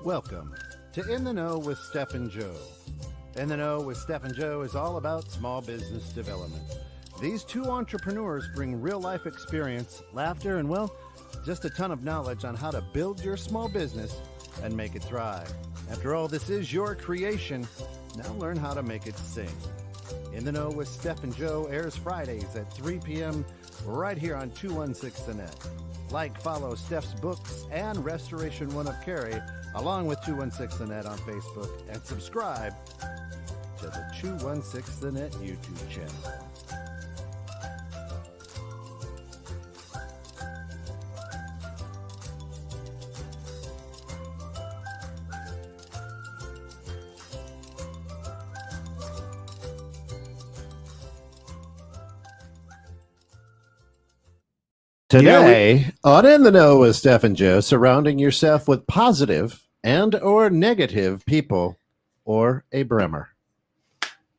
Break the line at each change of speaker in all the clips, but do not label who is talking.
Welcome to In the Know with Steph and Joe. In the Know with Steph and Joe is all about small business development. These two entrepreneurs bring real-life experience, laughter, and, well, just a ton of knowledge on how to build your small business and make it thrive. After all, this is your creation. Now learn how to make it sing. In the Know with Steph and Joe airs Fridays at 3 p.m. right here on 216 The Net. Like, follow Steph's books and Restoration One of Cary, along with 216 The Net on Facebook, and subscribe to the 216 The Net YouTube channel. Today, on In the Know with Steph and Joe, surrounding yourself with positive and or negative people or a Bremer.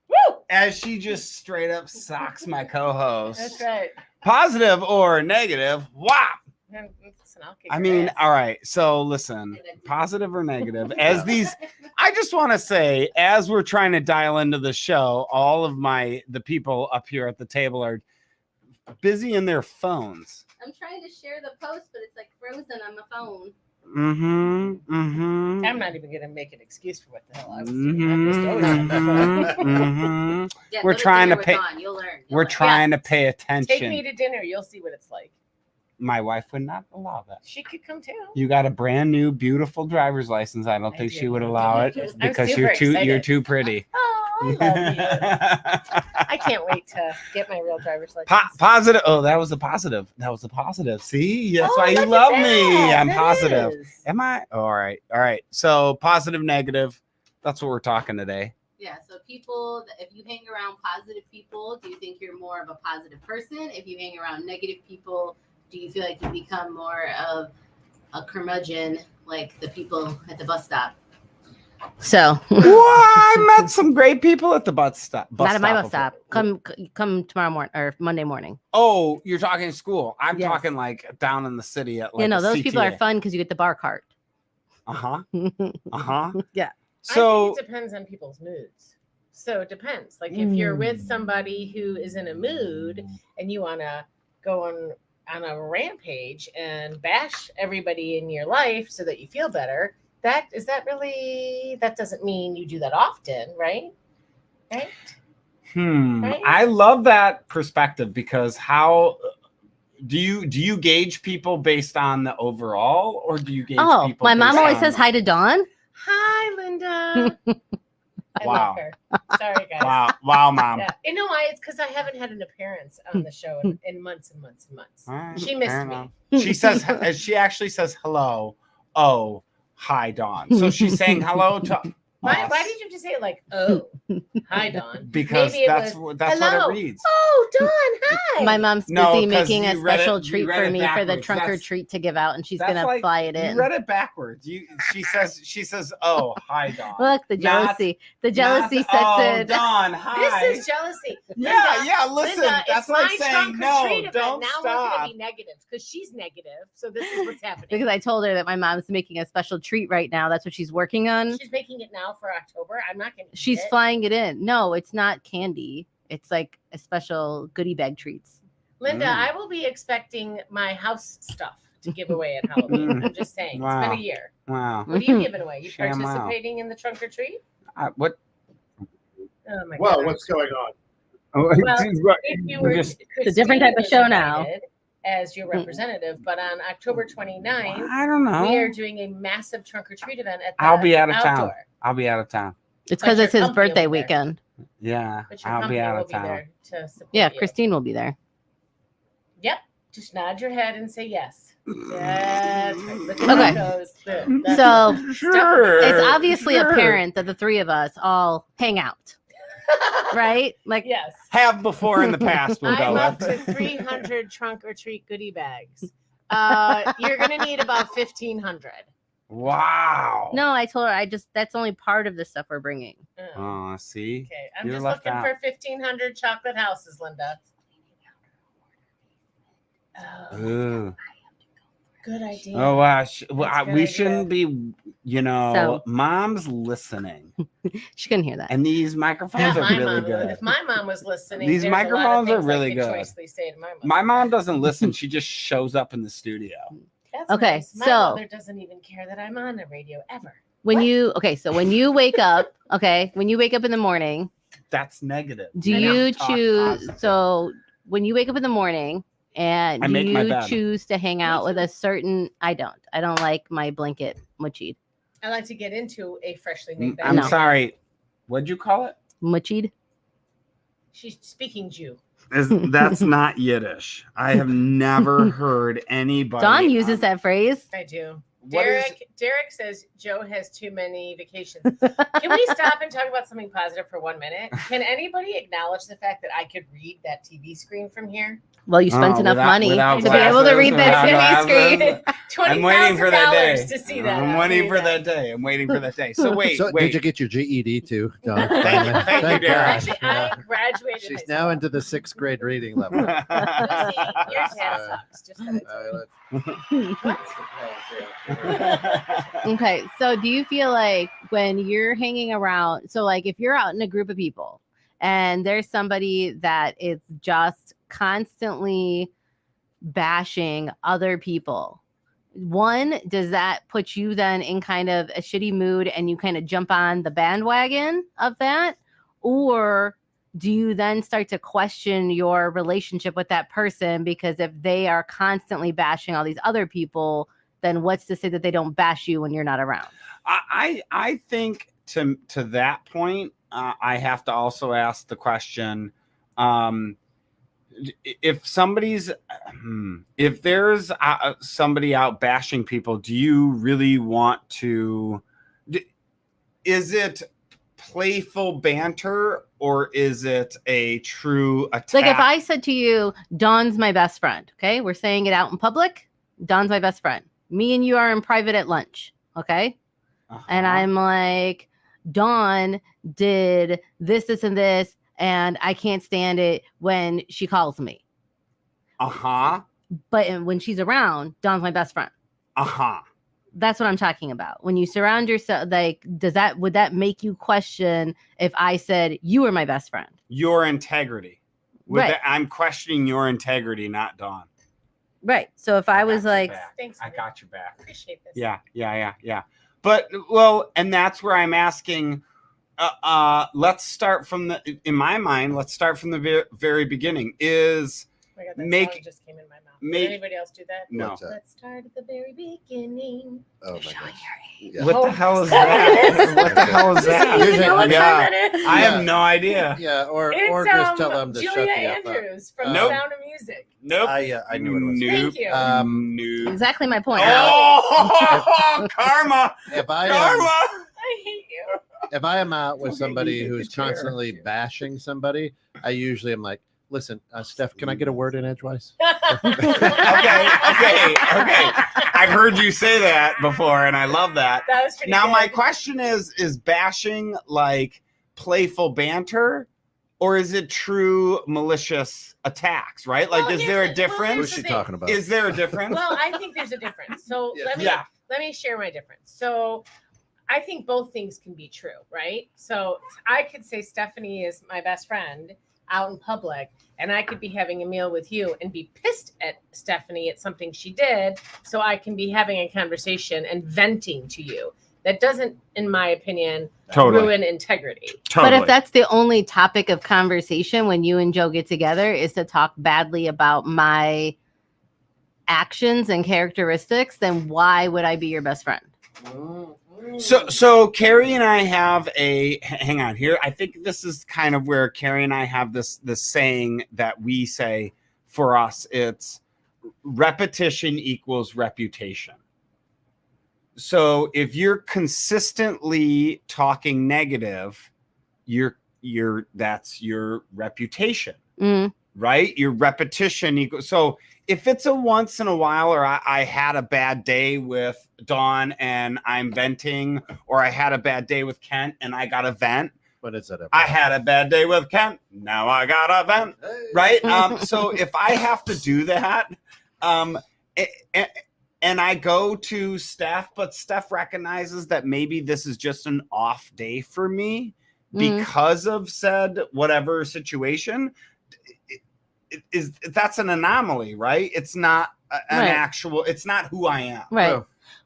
Woo! As she just straight up socks my co-host.
That's right.
Positive or negative, wow.
Listen, I'll kick
I
your
mean,
ass.
all right. So listen, positive or negative, as these, I just want to say, as we're trying to dial into the show, all of the people up here at the table are busy in their phones.
I'm trying to share the post, but it's like frozen on the phone.
I'm not even gonna make an excuse for what the hell I was doing. I'm just always on my phone.
Yeah,
We're
go to
trying
dinner
to
with
pay-
Dawn. You'll learn.
We're trying to pay attention.
Take me to dinner. You'll see what it's like.
My wife would not allow that.
She could come too.
You got a brand new, beautiful driver's license. I don't
I
think
do.
she would allow it
I'm
because
super
you're too
excited.
pretty.
Oh, I love you. I can't wait to get my real driver's license.
Positive. Oh, that was a positive. That was a positive. See, that's why you
look at
love me.
that.
I'm
That
positive.
is.
Am I? All right. All right. So positive, negative. That's what we're talking today.
Yeah, so people, if you hang around positive people, do you think you're more of a positive person? If you hang around negative people, do you feel like you become more of a curmudgeon, like the people at the bus stop?
So
Well, I met some great people at the bus stop.
not at my bus
before.
stop. Come tomorrow morning or Monday morning.
Oh, you're talking school. I'm
Yes.
talking like down in the city at like
You know,
a
those people are
CTA.
fun because you get the bar cart.
Uh-huh. Uh-huh.
Yeah.
So
I think it depends on people's moods. So it depends. Like if you're with somebody who is in a mood and you want to go on a rampage and bash everybody in your life so that you feel better, that doesn't mean you do that often, right? Right? Right?
I love that perspective because how do you gauge people based on the overall, or do you gauge
Oh,
people
my mom
based
always
on-
says hi to Dawn.
Hi, Linda. I
Wow.
love her. Sorry, guys.
Wow, mom.
Yeah. You know why? It's because I haven't had an appearance on the show in months and months and months.
All right,
She missed
fair
me.
enough. She says she actually says hello. Oh, hi, Dawn. So she's saying hello to
Why
us
did you just say it like, oh, hi, Dawn?
because
Maybe it
that's
was,
what
hello.
it reads.
Oh, Dawn, hi.
My mom's busy
No, 'cause
making a
you read
special
it- you
treat
read
for
it
me for the
backwards.
trunk or
That's-
treat to give out, and she's
That's
gonna
like-
fly it in.
You read it backwards. She says, "Oh, hi, Dawn."
Look, the
Not-
jealousy. The jealousy
Not-
sets
oh,
in.
Dawn, hi.
This is jealousy.
Yeah, listen,
Linda,
that's
it's
what I'm
my
saying.
trunk or
No,
treat event.
don't
Now we're
stop.
going to be negative because she's negative. So this is what's happening.
Because I told her that my mom's making a special treat right now. That's what she's working on.
She's making it now for October. I'm not going to.
She's flying it in. No, it's not candy. It's like a special goodie bag treats.
Linda,
Mm.
I will be expecting my house stuff to give away at Halloween. I'm just saying. It's
Wow.
been a year.
Wow.
What are you giving away? You
Sham wow.
participating in the trunk or treat?
What?
Oh my
Well,
god.
what's going on?
Well, if you were
Just-
It's a different type of
Christina
show
was
now.
invited as your representative, but on October 29th,
I don't know.
we are doing a massive trunk or treat event at the
I'll be out of
outdoor.
town. I'll be out of town.
It's
But
because
your
it's his
company will
birthday
be there.
weekend.
Yeah,
But your
I'll
company
be out
will
of
be
town.
there to support
Yeah,
you.
Christine will be there.
Yep. Just nod your head and say yes. That's right. Look at
Okay.
those.
So
Sure.
it's obviously
sure.
apparent that the three of us all hang out, right? Like,
Yes.
Have before in the past. We'll go
I'm up
with.
to 300 trunk or treat goodie bags. You're gonna need about 1,500.
Wow.
no, I told her that's only part of the stuff we're bringing.
Oh, see.
Okay, I'm
You're
just
left
looking
out.
for 1,500 chocolate houses, Linda. Oh,
Ooh.
Good idea.
Oh wow,
That's a good
we
idea.
shouldn't be, mom's listening,
She couldn't hear that.
and these microphones
Not
are
my
really
mom.
good.
If my mom was listening,
These
there's a lot of
microphones are
things
really
I could
good.
choicely say to my mom.
My mom doesn't listen; she just shows up in the studio.
That's
Okay,
nice. My
so-
mother doesn't even care that I'm on the radio ever.
When
What?
when you wake up, when you wake up in the morning,
That's negative.
do
We
you
don't talk
choose?
positive.
So when you wake up in the morning, and
I
do
make my
you
bed.
choose to hang out with
too.
a certain? I don't like my blanket muchied.
I like to get into a freshly made bed.
I'm
No.
sorry. What'd you call it?
Muchied.
She's speaking Jew.
That's not Yiddish. I have never heard anybody.
Dawn uses that phrase.
I do.
What is-
Derek says Joe has too many vacations. Can we stop and talk about something positive for 1 minute? Can anybody acknowledge the fact that I could read that TV screen from here?
Well, you spent enough money
without
to be able to read that
glasses,
TV
without
screen.
I'm waiting for that day.
$20,000 to see that.
I'm
I'll
waiting
tell
for
you
that day. I'm waiting for that day. So wait,
So
wait.
did you get your GED too, Don?
Thank you,
Thank
Derek.
God.
Actually, I graduated.
She's
high
now
school.
into the 6th grade reading level.
Lucy, your dad
Uh,
sucks. Just let me tell you.
Okay, so do you feel like when you're hanging around, so like if you're out in a group of people and there's somebody that is just constantly bashing other people, one, does that put you then in kind of a shitty mood and you kind of jump on the bandwagon of that? Or do you then start to question your relationship with that person? Because if they are constantly bashing all these other people, then what's to say that they don't bash you when you're not around?
I think to that point, I have to also ask the question: if there's somebody out bashing people, do you really want to? Is it playful banter or is it a true attack?
Like if I said to you, Dawn's my best friend, okay? We're saying it out in public. Dawn's my best friend. Me and you are in private at lunch, okay? And I'm like, Dawn did this, this, and this, and I can't stand it when she calls me. But when she's around, Dawn's my best friend. That's what I'm talking about. When you surround yourself, like, would that make you question if I said you were my best friend?
Your integrity.
Right.
I'm questioning your integrity, not Dawn.
Right. So if I was
got your
like,
back.
Thanks,
I
man.
got your back.
Appreciate this.
Yeah. But and that's where I'm asking. Let's start from in my mind. Let's start from the very beginning. Is
Oh my God, that
make-
song just came in my mouth. Did anybody else do that?
no.
What's that?
Let's start at the very beginning.
Oh my
showing
gosh.
your age.
Yeah.
What
Oh,
the hell is
sorry.
that? What the hell is that?
You know what
Yeah.
time it is?
I
Yeah.
have no idea.
Yeah, or
It's
just tell them to
Julia
shut the F up.
Andrews from
Nope.
Sound of Music.
Nope.
I knew it was.
Nope.
Thank you.
Nope.
Exactly my point.
Oh, karma!
If I
Karma!
I hate you.
if I am out with
Okay,
somebody
you
who's
take a chair.
constantly bashing somebody, I usually am like, listen, Steph, can I get a word in edgewise?
Okay. I've heard you say that before, and I love that.
That was pretty
Now,
good.
my question is bashing like playful banter, or is it true malicious attacks? Right? Like,
Well,
is there a
here's the- well,
difference?
Who's
here's
she
the
talking about?
Is there a difference?
Well, I think there's a difference. So
Yeah.
let me share my difference. So I think both things can be true, right? So I could say Stephanie is my best friend out in public, and I could be having a meal with you and be pissed at Stephanie at something she did. So I can be having a conversation and venting to you. That doesn't, in my opinion,
Totally.
ruin integrity.
But if that's the only topic of conversation when you and Joe get together is to talk badly about my actions and characteristics, then why would I be your best friend?
So Carrie and I have hang on here. I think this is kind of where Carrie and I have this saying that we say for us, it's repetition equals reputation. So if you're consistently talking negative, that's your reputation, right? Your repetition equals. So if it's a once in a while, or I had a bad day with Dawn and I'm venting, or I had a bad day with Kent and I got a vent.
What is that?
I had a bad day with Kent. Now I got a vent.
Hey.
Right. So if I have to do that, and I go to Steph, but Steph recognizes that maybe this is just an off day for me because of said whatever situation. That's an anomaly, right? It's not an actual, it's not who I am.
Right.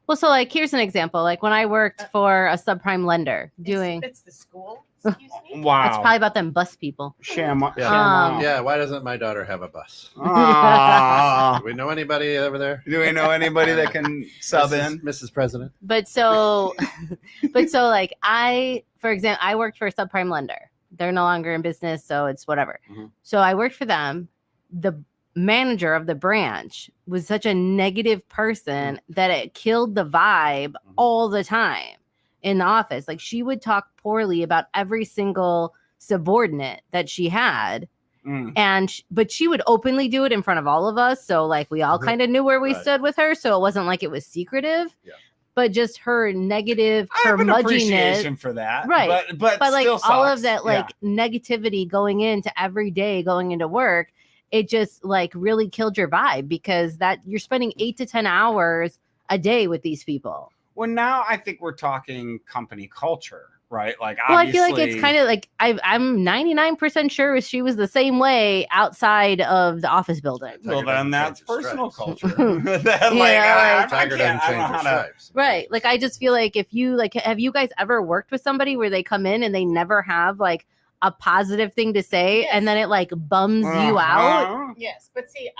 Well, so like, here's an example. Like when I worked for a subprime lender doing.
It's the school. Excuse me.
Wow.
That's probably about them bus people.
Yeah, why doesn't my daughter have a bus? Do we know anybody over there?
Do we know anybody that can sub in?
Mrs. President.
But so like for example, I worked for a subprime lender. They're no longer in business, so it's whatever. So I worked for them. The manager of the branch was such a negative person that it killed the vibe all the time in the office. Like she would talk poorly about every single subordinate that she had. But she would openly do it in front of all of us. So like we all kind of knew where we stood with her. So it wasn't like it was secretive. Yeah. But just her negative curmudgeoness
for that,
right? But like
all
all of that like negativity going into every day, going into work, it just like really killed your vibe because that you're spending 8 to 10 hours a day with these people.
Well, now I think we're talking company culture, right? Like,
well, I feel like it's kind of like I'm 99% sure she was the same way outside of the office building.
Well, then that's personal culture.
Right. Like, I just feel like if you like, have you guys ever worked with somebody where they come in and they never have like a positive thing to say and then it like bums you out?
Yes. But see,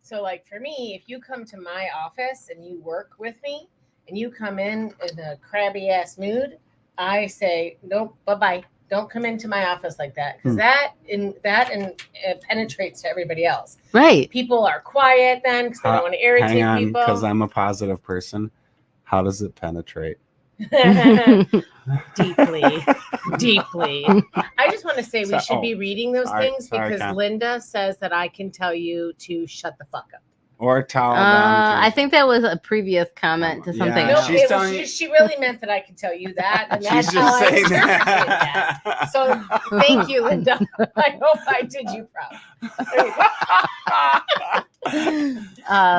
so like for me, if you come to my office and you work with me and you come in a crabby ass mood, I say, nope, bye-bye. Don't come into my office like that. Because that penetrates to everybody else.
Right.
People are quiet then because they don't want to irritate people.
Because I'm a positive person. How does it penetrate?
Deeply. I just want to say we should be reading those things because Linda says that I can tell you to shut the fuck up.
Or tell them.
I think that was a previous comment to something.
No,
else.
She really meant that I could tell you that. And that's
she's just
how
saying
that. So thank you, Linda. I hope I did you proud.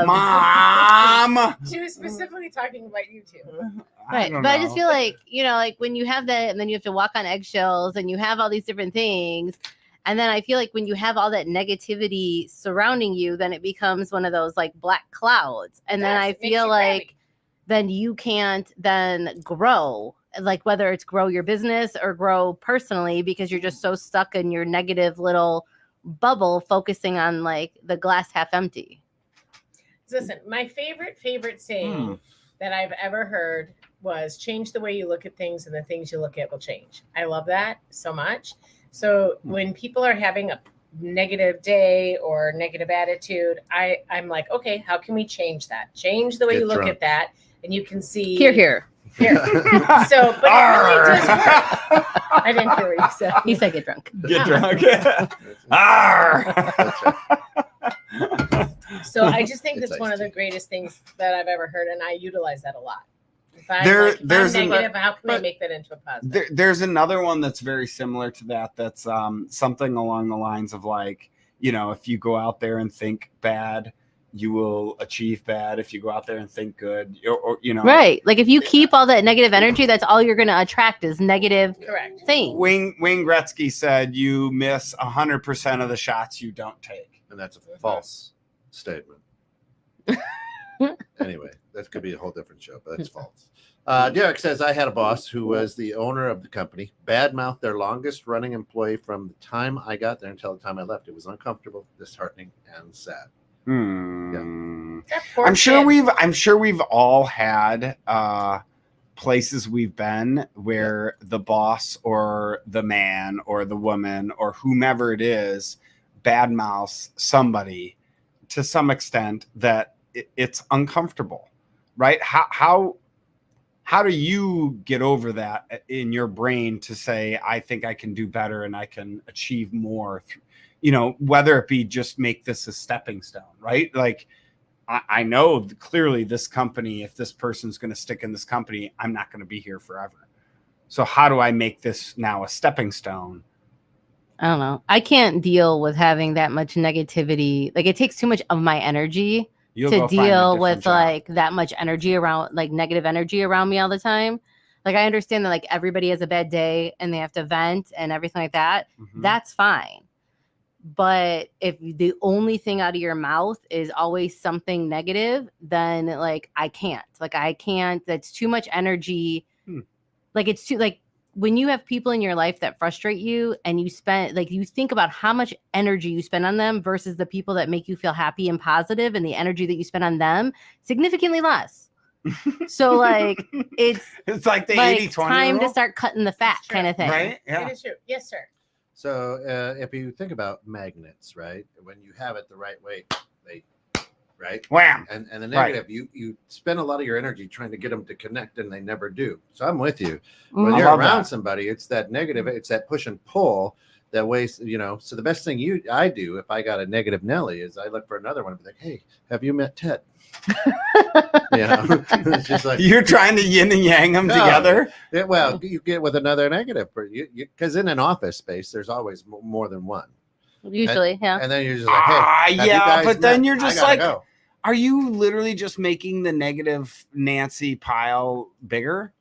Mom.
She was specifically talking about you two.
Right. But I just feel like, like when you have that and then you have to walk on eggshells and you have all these different things. And then I feel like when you have all that negativity surrounding you, then it becomes one of those like black clouds. And then I feel like then you can't then grow, like whether it's grow your business or grow personally, because you're just so stuck in your negative little bubble, focusing on like the glass half empty.
Listen, my favorite saying that I've ever heard was change the way you look at things and the things you look at will change. I love that so much. So when people are having a negative day or negative attitude, I'm like, okay, how can we change that? Change the way you look at that, and you can see.
Here.
So, but it really does work. I didn't hear what you said.
He said get drunk.
Get drunk.
So I just think that's one of the greatest things that I've ever heard, and I utilize that a lot.
There's
negative. How can I make that into a positive?
There's another one that's very similar to that. That's something along the lines of like, if you go out there and think bad, you will achieve bad. If you go out there and think good, or
right. Like if you keep all that negative energy, that's all you're going to attract is negative things.
Wayne Gretzky said you miss 100% of the shots you don't take,
and that's a false statement. Anyway, that could be a whole different show, but that's false. Derek says, I had a boss who was the owner of the company, badmouthed their longest running employee from the time I got there until the time I left. It was uncomfortable, disheartening, and sad.
Yeah. I'm sure we've all had places we've been where the boss or the man or the woman or whomever it is badmouths somebody to some extent that it's uncomfortable, right? How do you get over that in your brain to say, I think I can do better and I can achieve more, whether it be just make this a stepping stone, right? Like I know clearly this company, if this person's going to stick in this company, I'm not going to be here forever. So how do I make this now a stepping stone?
I don't know. I can't deal with having that much negativity. Like it takes too much of my energy
You'll
to
go find a
deal
different
with
job.
like that much energy around, like negative energy around me all the time. Like I understand that like everybody has a bad day and they have to vent and everything like that.
Mhm.
That's fine. But if the only thing out of your mouth is always something negative, then like I can't. That's too much energy. Like it's too like when you have people in your life that frustrate you and you spend like you think about how much energy you spend on them versus the people that make you feel happy and positive, and the energy that you spend on them significantly less. So like it's
like the
like
80-20
time to
rule,
start cutting the fat
That's true.
kind of thing.
right?
It
Yeah.
is true. Yes, sir.
So if you think about magnets, right? When you have it the right way, they, right?
Wham.
And the
Right.
negative, you spend a lot of your energy trying to get them to connect, and they never do. So I'm with you. When
Mhm.
you're
love
around
that.
somebody, it's that negative, it's that push and pull that ways, So the best thing I do if I got a negative Nelly is I look for another one and be like, hey, have you met Ted? It's just like
You're trying to yin and yang them
No.
together.
well, you get with another negative, because in an office space, there's always more than one.
Usually, yeah.
And then you're just like, hey, have you
Yeah,
guys
but then
met?
you're
I
just
gotta
like,
go.
are you literally just making the negative Nancy pile bigger?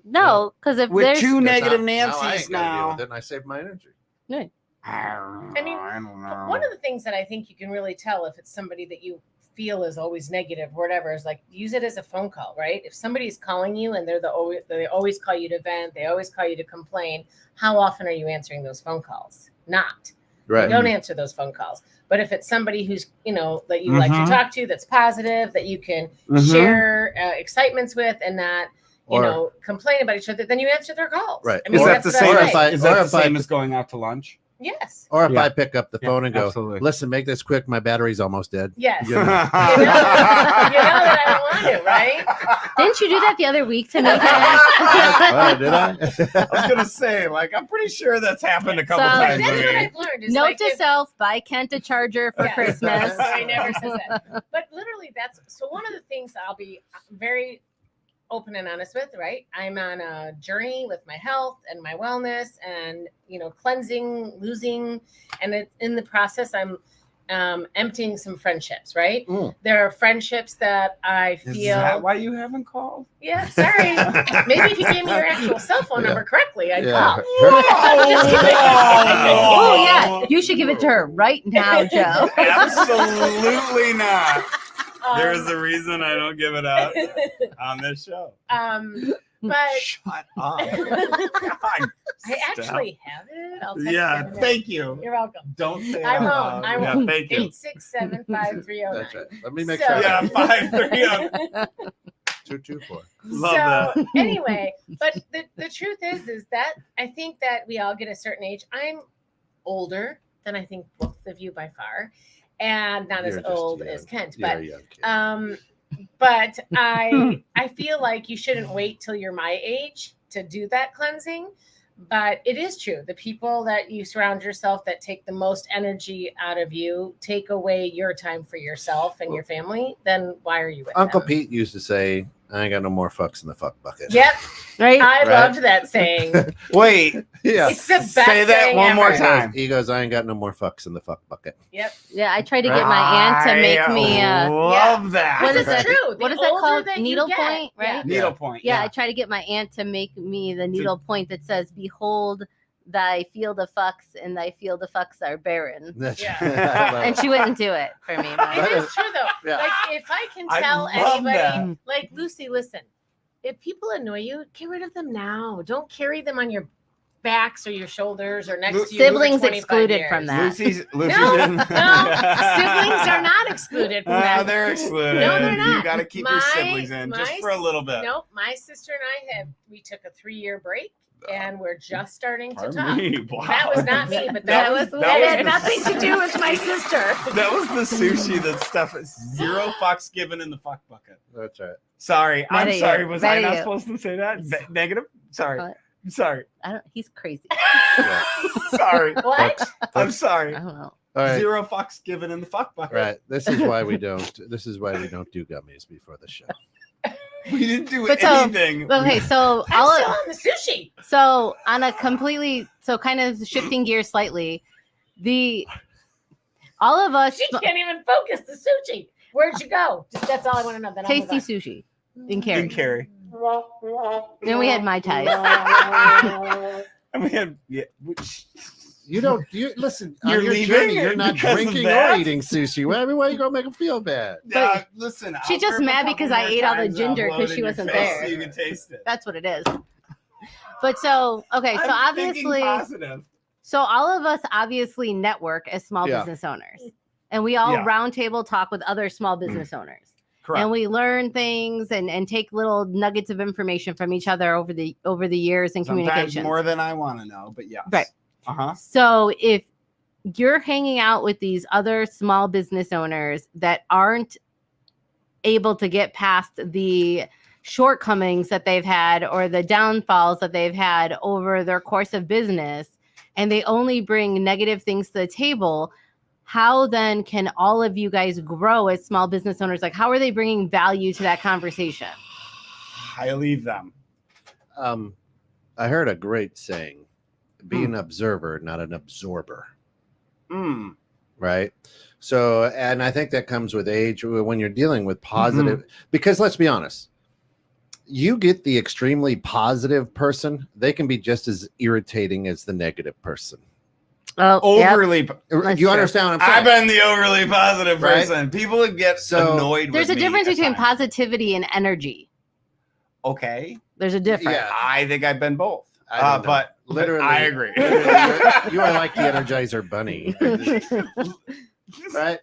No, because if
With
there's
two negative
Now I
Nancy's
ain't gotta deal
now.
with it, and I save my energy.
I don't
I mean,
know.
One of the things that I think you can really tell if it's somebody that you feel is always negative or whatever is like use it as a phone call, right? If somebody's calling you and they always call you to vent, they always call you to complain, how often are you answering those phone calls? Not.
Right.
You don't answer those phone calls. But if it's somebody who's, that you like to talk to, that's positive, that you can share excitements with and not, complain about each other, then you answer their calls.
Right.
I mean,
Is that
that's
the
what I
same?
say.
Is that
or
the
if I-
same as going out to lunch?
Yes.
Or if
Yeah.
I pick up the phone and go,
absolutely.
listen, make this quick. My battery's almost dead.
Yes.
You know.
You know that I don't want to, right?
didn't you do that the other week to me? Ken?
Oh, did I?
I was gonna say, like, I'm pretty sure that's happened a couple
So-
times.
That's
with
what
me.
I've learned. Is
Note
like
to
if-
self: buy Kent a charger for
Yeah.
Christmas.
I never says that. But literally, that's so one of the things I'll be very open and honest with, right? I'm on a journey with my health and my wellness and, cleansing, losing. And in the process, I'm emptying some friendships, right? There are friendships that I feel.
Is that why you haven't called?
Yeah, sorry. Maybe if you gave me your actual cell phone number correctly, I'd
Yeah.
call.
Oh yeah, you should give it to her right now, Joe.
Absolutely not. There's
Um,
a reason I don't give it out on this show.
but
Shut up. God,
I
Steph.
actually have it. I'll text
Yeah,
you in a minute.
thank you.
You're welcome.
Don't say it
I
out
won't.
loud.
I
Yeah,
won't.
thank you.
867-5309.
That's right. Let me make
So-
sure.
Yeah, 530.
224.
Love
so
that.
anyway, but the truth is that I think that we all get a certain age. I'm older than I think both of you by far, and not
You're
as
just
old
young.
as Kent.
You're
But
a young kid.
but I feel like you shouldn't wait till you're my age to do that cleansing. But it is true. The people that you surround yourself that take the most energy out of you take away your time for yourself and your family. Then why are you with
Uncle
them?
Pete used to say, I ain't got no more fucks in the fuck bucket.
Yep,
Right?
I
Right.
loved that saying.
Wait,
Yeah.
It's the best
say that
saying
one more
ever.
time.
He goes, I ain't got no more fucks in the fuck bucket.
Yep.
Yeah, I tried to get my aunt to make me.
I love that.
What is
This
it?
true.
What
The
is that
older
called?
that you
Needlepoint,
get-
right?
Yeah.
Needlepoint.
Yeah, I try to get my aunt to make me the needlepoint that says, "Behold, thy field of fucks, and thy field of fucks are barren."
That's
Yeah.
I love
And
it.
she wouldn't do it for me. but-
It is true though.
Yeah.
Like if I can
I
tell
love
anybody,
that.
like Lucy, listen, if people annoy you, get rid of them now. Don't carry them on your backs or your shoulders or next to you. for
Siblings
25
excluded
years.
from that.
Lucy's
No,
didn't.
no, siblings are not excluded from that.
They're excluded.
No, they're
You
not.
got to keep your
My-
siblings in just
my
for a little bit.
Nope, my sister and we took a 3-year break and we're just starting to
Pardon
talk.
me. Wow.
That was not me, but
That
that
was-
was
that
had
was-
nothing to do with my sister.
That was the sushi that stuff is 0 fucks given in the fuck bucket.
That's right.
Sorry.
Mad
I'm
at you.
sorry. Was
Mad
I
at
not
you.
supposed to say that? Negative? Sorry.
What?
I'm sorry.
He's crazy.
Yeah.
Sorry.
What?
I'm sorry.
I don't know.
All right.
0 fucks given in the fuck bucket.
Right. This is why we don't do gummies before the show.
We didn't do
But so-
anything.
Okay, so
I'm
all
still on the sushi.
so on a kind of shifting gears slightly, all of us
She can't even focus the sushi. Where'd you go? Just that's all I want to know. Then I'll move
Tasty
on.
sushi in Cary.
And Carrie.
Then we had Mai Tais.
And we had
You don't. You listen.
You're
on your
leaving
journey, you're not
because of
drinking or
that?
eating sushi. Why are you gonna make them feel bad?
Listen.
She's
I'll
just
burp a
mad
couple
because I
more
ate all the
times and I'll
ginger
blow
'cause
it
she
in your
wasn't
face
there.
so you can taste it.
That's what it is. But so okay, so
I'm thinking
obviously,
positive.
so all of us obviously network as small
Yeah.
business owners, and we all
Yeah.
roundtable talk with other small business owners.
Correct.
And we learn things and take little nuggets of information from each other over the years in
Sometimes
communication.
more than I want to know, but yes.
Right.
Uh-huh.
So if you're hanging out with these other small business owners that aren't able to get past the shortcomings that they've had or the downfalls that they've had over their course of business, and they only bring negative things to the table, how then can all of you guys grow as small business owners? Like, how are they bringing value to that conversation?
I leave them.
I heard a great saying: "Be an observer, not an absorber."
Mm.
Right. So, and I think that comes with age when you're dealing with positive, because let's be honest, you get the extremely positive person, they can be just as irritating as the negative person.
Oh, yep.
Overly.
That's
You
true.
understand what I'm saying?
I've been the overly positive
Right?
person. People would get
So,
annoyed
There's a
with me
difference
at
between
times.
positivity and energy.
Okay.
There's a difference.
Yeah.
I think I've been both.
I don't know.
But
Literally,
I agree.
literally, you are like the Energizer Bunny. Right.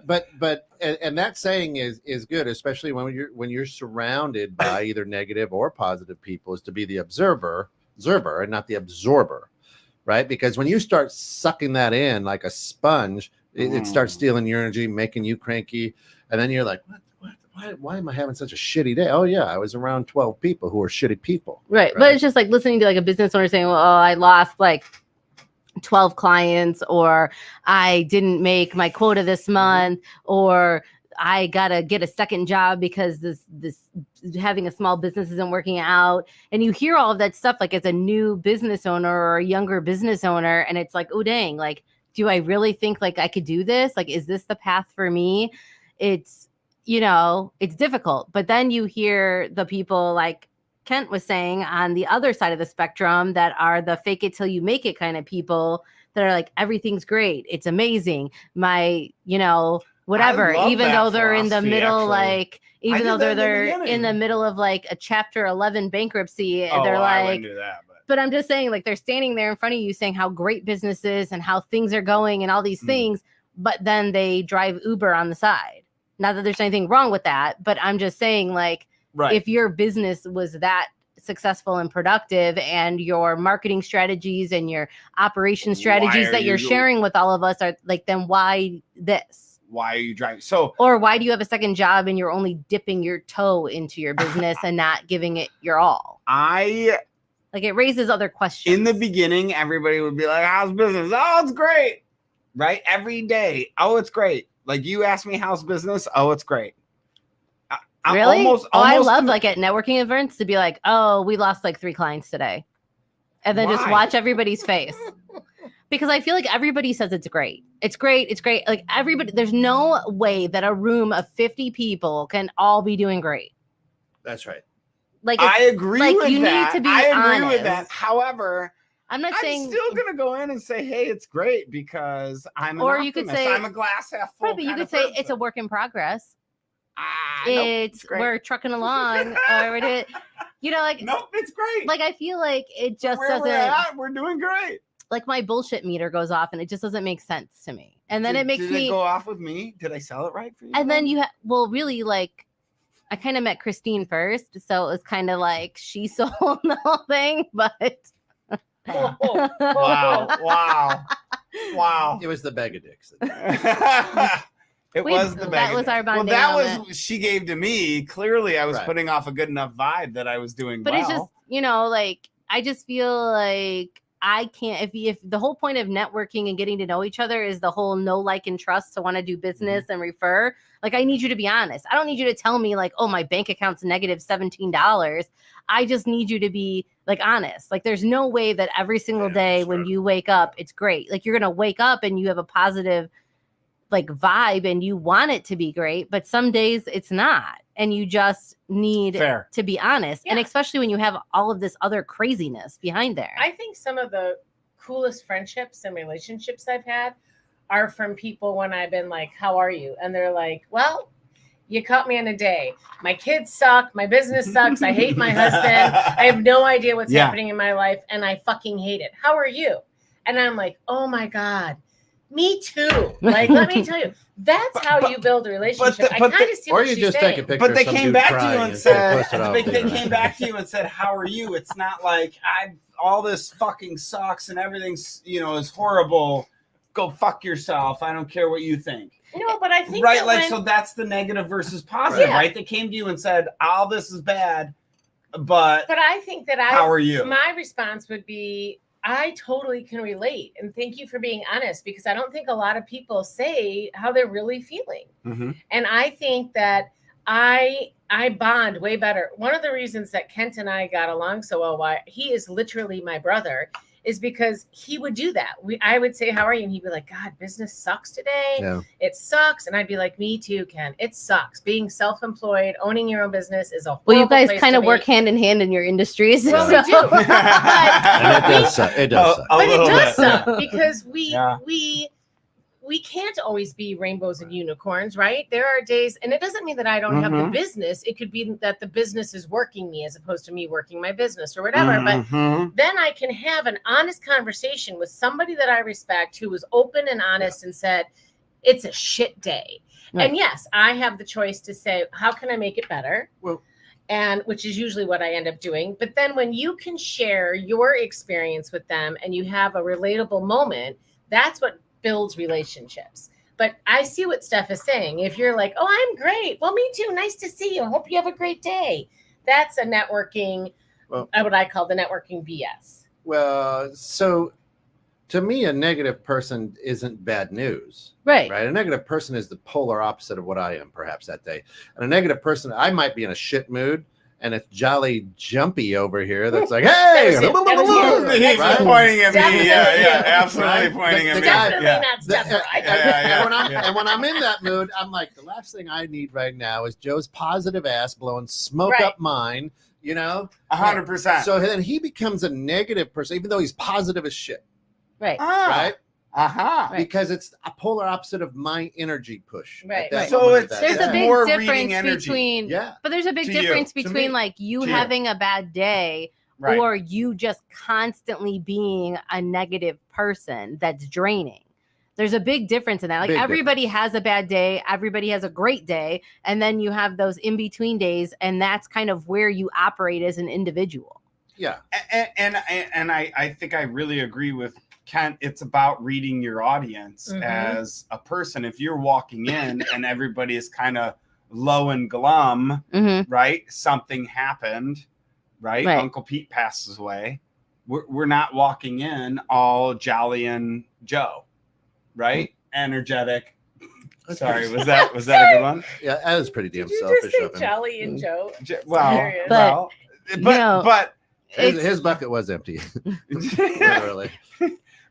But that saying is good, especially when you're surrounded by either negative or positive people, is to be the observer and not the absorber, right? Because when you start sucking that in like a sponge, it starts stealing your energy, making you cranky, and then you're like, why am I having such a shitty day? Oh yeah, I was around 12 people who are shitty people.
Right. But it's just like listening to like a business owner saying, well, oh, I lost like 12 clients, or I didn't make my quota this month, or I gotta get a second job because this having a small business isn't working out. And you hear all of that stuff like as a new business owner or a younger business owner, and it's like, oh dang, like, do I really think like I could do this? Like, is this the path for me? It's, it's difficult. But then you hear the people like Kent was saying on the other side of the spectrum that are the fake it till you make it kind of people that are like, everything's great. It's amazing. My, whatever,
I love
even
that
though they're in the
philosophy,
middle,
actually.
like, even
I
though
did that
they're
in the
in the
beginning.
middle of like a chapter 11 bankruptcy, and
Oh,
they're
I
like,
wouldn't do that,
but I'm just saying, like, they're standing there in front of you saying how great business is and how things are going and all these things, but then they drive Uber on the side. Not that there's anything wrong with that, but I'm just saying, like,
right.
if your business was that successful and productive, and your marketing strategies and your operation strategies
are
that you're
you-
sharing with all of us are like, then why this?
Why are you driving? So,
Or why do you have a second job and you're only dipping your toe into your business and not giving it your all? Like, it raises other questions.
in the beginning, everybody would be like, how's business? Oh, it's great. Right? Every day. Oh, it's great. Like, you ask me how's business? Oh, it's great. I'm
Really? I
almost
love like at networking events to be like, oh, we lost like 3 clients today. And then just
Why?
watch everybody's face. Because I feel like everybody says it's great. It's great. It's great. Like, everybody, there's no way that a room of 50 people can all be doing great.
That's right.
Like,
I agree
like,
with
you need
that.
to be
I agree with
honest.
that. However,
I'm not
I'm
saying,
still gonna go in and say, "Hey, it's great," because I'm an
Or you could
optimist.
say-
I'm a glass half full.
right, but you
kind
could
of
say
person.
it's a work in progress.
Nope,
It's
great.
we're trucking along, or it, like,
Nope, it's great.
like, I feel like it just
Where
doesn't.
we're at, we're doing great.
Like, my bullshit meter goes off, and it just doesn't make sense to me. And then
Did-
it makes
did
me.
it go off with me? Did I sell it right for you?
And then well, really, like, I kind of met Christine first, so it was kind of like she sold the whole thing, but.
wow.
It was the bag of dicks.
It was the
that
bag.
was our
Well,
bonding
that
element.
was she gave to me. Clearly, I was
Right.
putting off a good enough vibe that I was doing
But
well.
it's just, like, I just feel like I can't, if the whole point of networking and getting to know each other is the whole know, like, and trust to want to do business and refer, like, I need you to be honest. I don't need you to tell me like, oh, my bank account's negative $17. I just need you to be like honest. Like, there's no way that every single day when you wake up, it's great. Like, you're going to wake up and you have a positive like vibe and you want it to be great, but some days it's not. And you just need
Fair.
to be honest. And
Yeah.
especially when you have all of this other craziness behind there.
I think some of the coolest friendships and relationships I've had are from people when I've been like, how are you? And they're like, well, you caught me in a day. My kids suck. My business sucks. I hate my husband. I have no idea what's happening in my life. And I fucking hate it. How are you? And I'm like, oh my God, me too. Like, let me tell you, that's how you build a relationship. I kind of see
Or
what
you
she's
just
saying.
take a picture.
But they
of some
came
dude
back to you
crying
and
post
said,
it up
they
there.
came back to you and said, how are you? It's not like all this fucking sucks and everything's, is horrible. Go fuck yourself. I don't care what you think.
No, but I think
Right,
that
like
when,
so that's the negative versus positive,
Yeah.
right? They came to you and said, all this is bad, but
I think that
how are you?
My response would be, I totally can relate. And thank you for being honest, because I don't think a lot of people say how they're really feeling.
Mhm.
And I think that I bond way better. One of the reasons that Kent and I got along so well, why he is literally my brother, is because he would do that. I would say, how are you? And he'd be like, God, business sucks today.
Yeah.
It sucks. And I'd be like, me too, Ken. It sucks. Being self-employed, owning your own business is a horrible
Well, you guys
place
kind
to
of work
be.
hand in hand in your industries.
Well,
so-
we do.
And it does suck. It does suck.
A
But it
little
does
bit.
suck because
Yeah.
we can't always be rainbows and unicorns, right? There are days, and it doesn't mean that I don't have the
Mhm.
business. It could be that the business is working me as opposed to me working my business or whatever. But
Mhm.
then I can have an honest conversation with somebody that I respect who was open and honest and said, it's a shit day.
Right.
And yes, I have the choice to say, how can I make it better?
Well,
And which is usually what I end up doing. But then when you can share your experience with them and you have a relatable moment, that's what builds relationships. But I see what Steph is saying. If you're like, oh, I'm great. Well, me too. Nice to see you. Hope you have a great day. That's a networking,
Well-
what I call the networking BS.
Well, so to me, a negative person isn't bad news.
right.
Right. A negative person is the polar opposite of what I am, perhaps that day. And a negative person, I might be in a shit mood, and it's jolly jumpy over here that's like, hey,
That was you.
He's
Right?
pointing at me.
Definitely
Yeah,
you.
yeah, absolutely
Right?
pointing
The
at me.
guy-
Definitely
Yeah.
not Steph.
The-
Right?
Yeah.
And when I'm in that mood, I'm like, the last thing I need right now is Joe's positive ass blowing smoke
Right.
up mine,
100%.
So then he becomes a negative person, even though he's positive as shit,
Right.
right?
Right.
Because it's a polar opposite of my energy push. at
Right.
that
So
moment
it's-
of that
There's
day.
a big
more reading
difference
energy.
between
Yeah.
but there's a big
To you.
difference
To
between
me.
like you
To you.
having a bad day
Right.
or you just constantly being a negative person that's draining. There's a big difference in that. Like
Big
everybody has a bad day, everybody has a great day, and then you have those in between days, and that's kind of where you operate as an individual.
Yeah.
And I think I really agree with Kent. It's about reading your audience
Mhm.
as a person. If you're walking in and everybody is kind of low and glum,
Mm-hmm.
right? Something happened, right?
Right.
Uncle Pete passes away. We're not walking in all jolly and Joe, right? Energetic. Sorry, was that a good one?
Yeah, that was pretty damn
Did you
selfish
just say
of him.
Jolly and Joe?
Well,
Hilarious.
well,
know,
but
His bucket was empty, literally.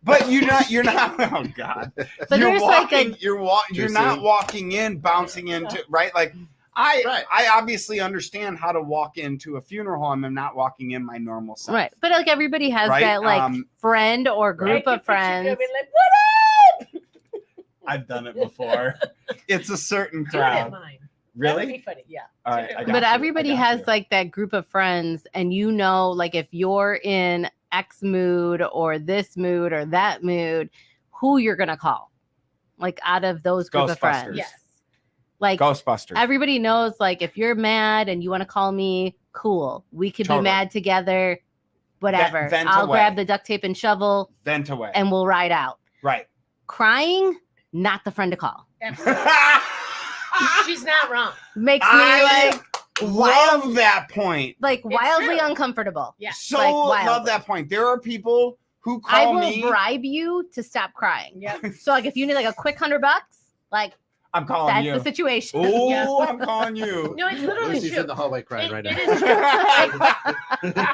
But you're not. Oh God!
But
you're
there's like
walking.
a
You're
Too
not
soon?
walking in, bouncing into right. Like
Right.
I obviously understand how to walk into a funeral home. I'm not walking in my normal self.
right, but like everybody has
Right,
that like friend or
I
group
can
of
picture you
friends.
being like, what up?
I've done it before. It's a certain
Do it at
crowd.
mine. That would be
Really?
funny. Yeah.
All
Do
right,
it
I
at
got
But
you.
everybody
I got
has
you.
like that group of friends, and you know, like if you're in X mood or this mood or that mood, who you're gonna call, like out of those group of friends.
Ghostbusters.
Yes.
Like
Ghostbusters.
everybody knows, like if you're mad and you want to call me, cool, we could
Totally.
be mad together, whatever.
Vent
I'll
away.
grab the duct tape and shovel,
Vent away.
and we'll ride out.
Right.
Crying, not the friend to call.
Absolutely. She's not wrong.
Makes me
I
like
love that point.
wildly
true.
uncomfortable.
Yeah.
So
Like,
love
wildly.
that point. There are people who
I
call
will
me.
bribe you to stop crying.
Yep.
So like if you need like a quick $100, like
I'm calling
That's
you.
the situation.
Oh,
Yeah.
I'm calling you.
No, it's literally
Lucy's
true.
in the hallway crying right
It
now.
is true.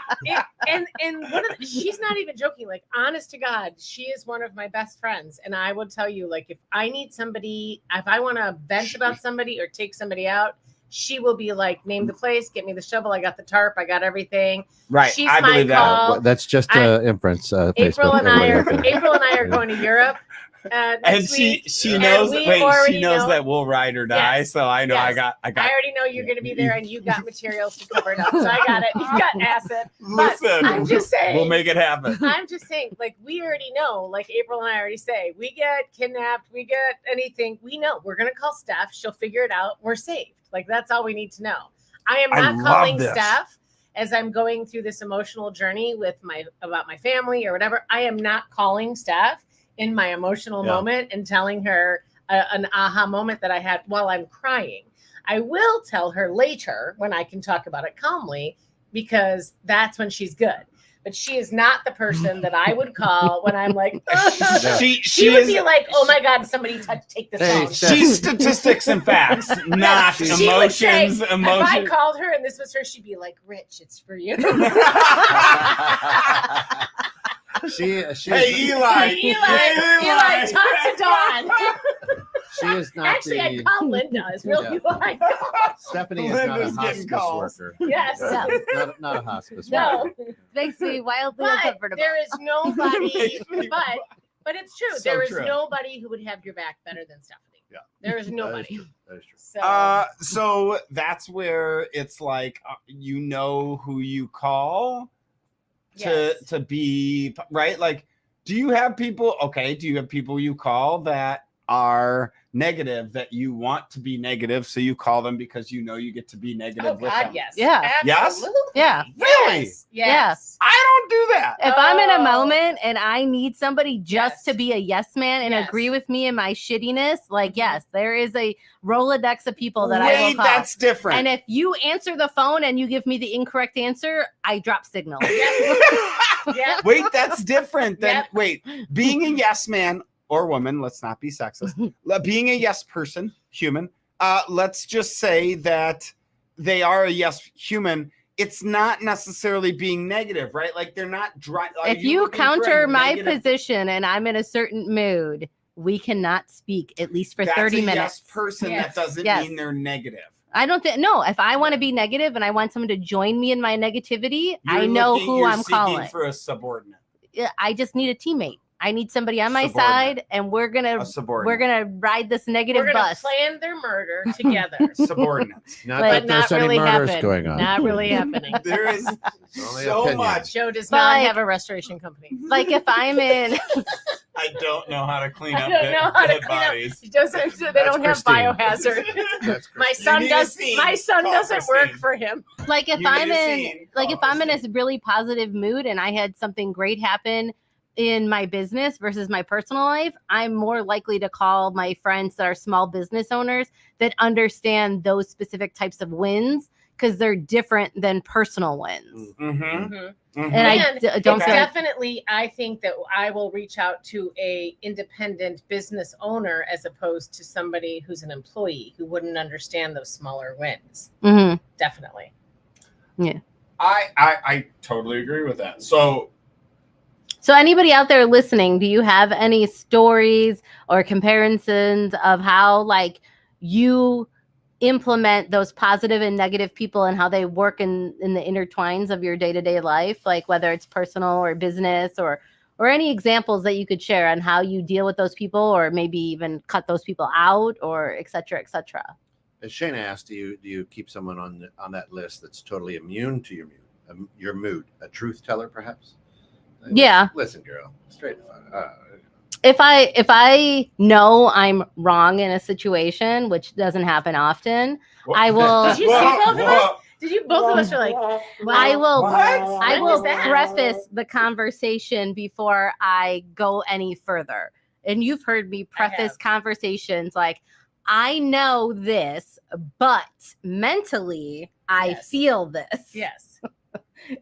And one of she's not even joking. Like, honest to God, she is one of my best friends. And I will tell you, like, if I need somebody, if I want to vent about somebody or take somebody out, she will be like, name the place, get me the shovel. I got the tarp. I got everything.
Right.
She's
I
my
believe that.
call.
Well, that's just inference.
April
Facebook,
and I are
everybody out there.
going to Europe.
And
Next
she
week.
she
And
knows
we
wait she
already
knows
know-
that we'll ride or die.
Yes.
So I know
Yes.
I
I
got.
already know you're going to be there, and you got materials to cover it up. So I got it. You've got acid. But
Listen,
I'm just saying.
we'll make it happen.
I'm just saying, like, we already know, like April and I already say, we get kidnapped, we get anything, we know. We're going to call Steph. She'll figure it out. We're saved. Like, that's all we need to know. I am
I
not
love
calling
this.
Steph as I'm going through this emotional journey with about my family or whatever. I am not calling Steph in my emotional
Yeah.
moment and telling her an aha moment that I had while I'm crying. I will tell her later when I can talk about it calmly, because that's when she's good. But she is not the person that I would call when I'm like, she would be like, oh my God, somebody take this
Hey,
phone.
Steph.
She's statistics and facts, not
She would say,
emotions.
if I
Emotions.
called her and this was her, she'd be like, Rich, it's for you.
She
Hey, Eli.
Eli, talk to Dawn.
she is not
Actually, I'd
the
call Linda. Is really
Yeah.
who I call.
Stephanie is not a
Linda's getting
hospice
calls.
worker.
Yes.
Yeah.
Not a hospice
No.
worker.
Makes me wildly
But
uncomfortable.
there is nobody, but it's true.
So
There is
true.
nobody who would have your back better than Stephanie.
Yeah.
There is
That is
nobody.
true. That is true.
So
So that's where it's like you know who you call
yes.
to be right. Like, do you have people? Okay, do you have people you call that are negative that you want to be negative, so you call them because you know you get to be negative
Oh
with
God,
them?
yes.
Yeah.
Yes?
Absolutely.
Yeah.
Really?
Yes. Yes.
I don't do that.
If I'm in a
Oh.
moment and I need somebody just
Yes.
to be a yes man and
Yes.
agree with me in my shittiness, like,
Mhm.
yes, there is a Rolodex of people that I will
Wait,
call.
that's different.
And if you answer the phone and you give me the incorrect answer, I drop signal.
Yeah.
Wait, that's different than
Yep.
wait, being a yes man or woman, let's not be sexist. Being a yes person, human, let's just say that they are a yes human. It's not necessarily being negative, right? Like they're not dry.
If you counter my
position,
position and I'm in a certain mood, we cannot speak at least for
that's
30
a
minutes.
yes person.
Yes.
That doesn't
Yes.
mean they're negative.
I don't think, no, if I want to be negative and I want someone to join me in my negativity, I
You're
know
looking-
who
you're
I'm
seeking
calling.
for a subordinate.
Yeah, I just need a teammate. I need somebody on my
Subordinate.
side, and we're
A
gonna
subordinate.
ride this negative
We're gonna
bus.
plan their murder together.
Subordinates.
Not
But
that there's
not
any
really
murders
happen.
going on.
Not really happening.
There is
Only
so
opinion.
much.
Joe does
But,
not
like-
have a restoration company.
Like if I'm in,
I don't know how to clean
I
up
don't
dead,
know how to
dead
clean up.
bodies.
He doesn't. They
That's
don't have
Christine.
biohazard.
That's
My
Christine.
son
need a
does.
scene.
My son
Call
doesn't work
Christine.
for him.
like if
You
I'm
need a
in,
scene.
like
Call
if I'm in a
Christine.
really positive mood and I had something great happen in my business versus my personal life, I'm more likely to call my friends that are small business owners that understand those specific types of wins because they're different than personal wins.
Mm-hmm.
Mm-hmm.
And
And
I don't
it's
feel like,
definitely. I think that I will reach out to a independent business owner as opposed to somebody who's an employee who wouldn't understand those smaller wins.
Mhm.
Definitely.
I totally agree with that. So
So anybody out there listening, do you have any stories or comparisons of how like you implement those positive and negative people and how they work in the intertwines of your day-to-day life, like whether it's personal or business or any examples that you could share on how you deal with those people or maybe even cut those people out or et cetera, et cetera.
As Shayna asked, do you keep someone on that list that's totally immune to your mood? A truth teller, perhaps?
Yeah.
Listen, girl, straight.
If I know I'm wrong in a situation, which doesn't happen often, I will
Did you see both of us? Did you? Both of us are like,
I will
What?
I
When
will
is that?
preface the conversation before I go any further. And you've heard me
I have.
preface conversations like, I know this, but mentally I
Yes.
feel this.
yes.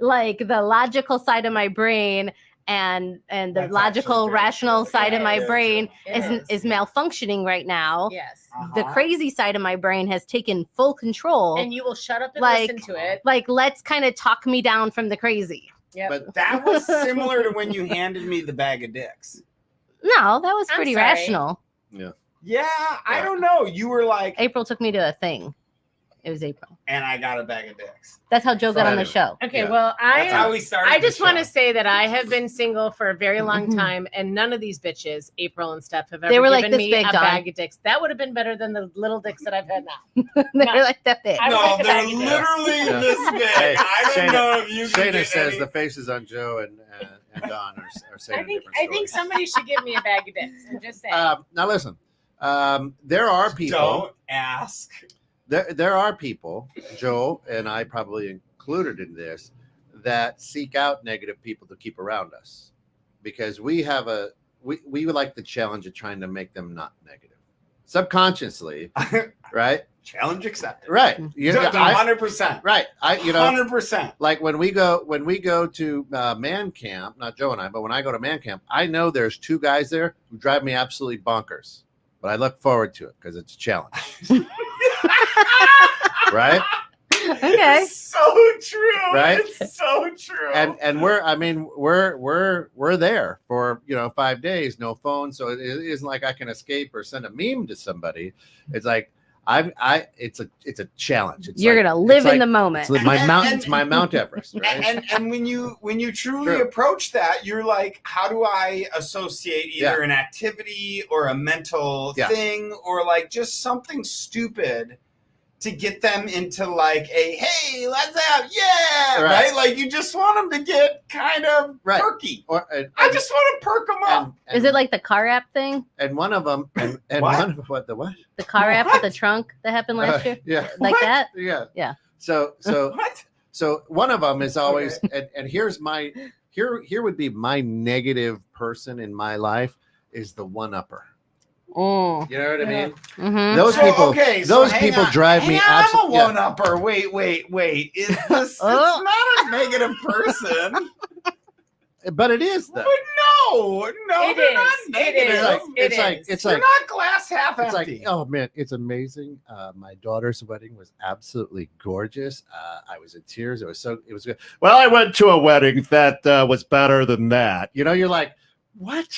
Like the logical side of my brain and the
That's
logical,
actually very
rational
true.
side of my
Very
brain
true.
It
is malfunctioning right now.
Yes.
The crazy side of my brain has taken full control.
And you will shut up and
Like-
listen to it.
Like, let's kind of talk me down from the crazy.
Yep.
But that was similar to when you handed me the bag of dicks.
No, that was
I'm
pretty
sorry.
rational.
Yeah, I don't know. You were like,
April took me to a thing. It was April.
and I got a bag of dicks.
That's how Joe got on the
Anyway.
show.
Okay,
Yeah.
well,
That's how we started.
I just want to
to
say that I have been single for a very long
Mhm.
time, and none of these bitches, April and Steph, have ever
They were
given
like this
me
big,
a
Dawn.
bag of dicks. That would have been better than the little dicks that I've had now.
They're like that big.
I
No,
like a
they're
bag of dicks.
literally
Yeah.
this big.
Hey,
I don't
Shayna-
know if you can
Shayna
get
says
any-
the faces on Joe and Don are saying a different story.
I think somebody should give me a bag of dicks. I'm just saying.
Now listen, there are people.
Don't ask.
There are people, Joe and I probably included in this, that seek out negative people to keep around us because we would like the challenge of trying to make them not negative subconsciously, right?
Challenge accepted.
Right. Yeah,
100%.
right.
100%.
Like when we go to man camp, not Joe and I, but when I go to man camp, I know there's two guys there who drive me absolutely bonkers, but I look forward to it because it's a challenge. Right.
Okay.
It's so true.
Right?
It's so true.
And we're there for 5 days, no phone, so it isn't like I can escape or send a meme to somebody. It's like it's a challenge. It's
You're
like,
gonna live
it's
in
like-
the moment.
It's my mountain. It's my Mount Everest. Right?
and when you truly
True.
approach that, you're like, how do I associate either an activity or a mental
Yeah.
thing or like just something stupid to get them into like a hey, let's have right? Like you just want them to get kind of
Right.
perky.
Or,
I just want to perk them up.
and-
Is it like the car app thing?
and one of them and
What?
one of what the what?
The car app with the trunk that happened last year?
Yeah.
Like
What?
that?
Yeah.
Yeah.
So
What?
So one of them is always, and here's my here would be my negative person in my life is the one upper.
Mm.
You know what I mean?
Mm-hmm.
Those people, those
hang
people
on.
drive
Hang
me
on, I'm a
absolutely.
one upper. Wait. Is this?
Oh.
It's not a negative person.
But it is
But
though.
no,
It
they're
is.
not
It
negative.
is.
It's
It
like
is.
it's
They're
like
not glass half
it's like
empty.
oh man, it's amazing. My daughter's wedding was absolutely gorgeous. I was in tears. It was good. Well, I went to a wedding that was better than that. You're like, what?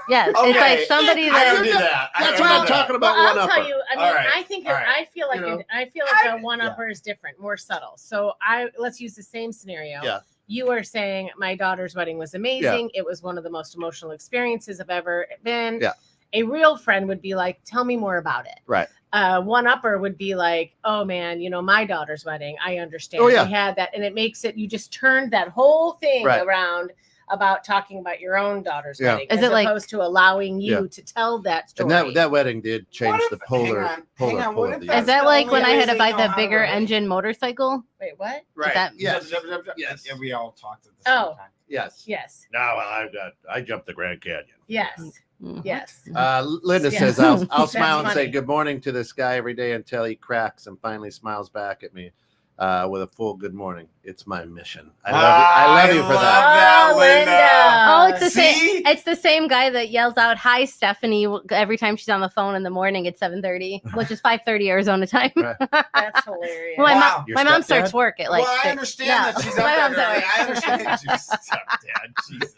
Yes.
Okay.
It's like somebody
I
that
don't do that. I
That's
don't
what
do
I'm
that.
talking about.
Well,
one
I'll tell
upper.
you. I mean,
All right.
I think
All right.
I feel like
You know?
I feel like a one upper is different, more subtle. So let's use the same scenario.
Yeah.
You were saying my daughter's wedding was amazing. It was one of the most emotional experiences I've ever been.
Yeah.
A real friend would be like, "Tell me more about it."
Right.
One upper would be like, "Oh man, my daughter's wedding. I understand.
Oh, yeah.
We had that," and it makes it. You just turned that whole thing
Right.
around about talking about your own daughter's
Yeah.
wedding,
Is
as
it like-
opposed to allowing you
Yeah.
to tell that story.
And that wedding did change
What if-
the polar
hang on,
polar
what
pull
if
of the
that's
is that
the
like
only
when I
way
had to
they
buy
know
the
how to
bigger
relate?
engine motorcycle?
Wait, what?
Right.
that-
Yes.
Yes. Yeah, we all talked at the
Oh.
same time.
Yes.
Yes.
No, I jumped the Grand Canyon.
Yes.
Mhm.
Yes.
Linda
Yeah.
says, I'll
That's
smile and say
funny.
good morning to this guy every day until he cracks and finally smiles back at me with a full good morning. It's my mission. I love you for that.
that,
Oh,
Linda.
Linda.
Oh, it's the
See?
same. It's the same guy that yells out "Hi, Stephanie" every time she's on the phone in the morning at 7:30, which is 5:30 Arizona time.
Right.
That's hilarious.
Well,
Wow.
Your
my mom
stepdad?
starts work at like.
well, I
6.
understand
Yeah.
that she's
My
up
mom's
there.
at
Early.
work.
I understand she's stepdad. Jesus.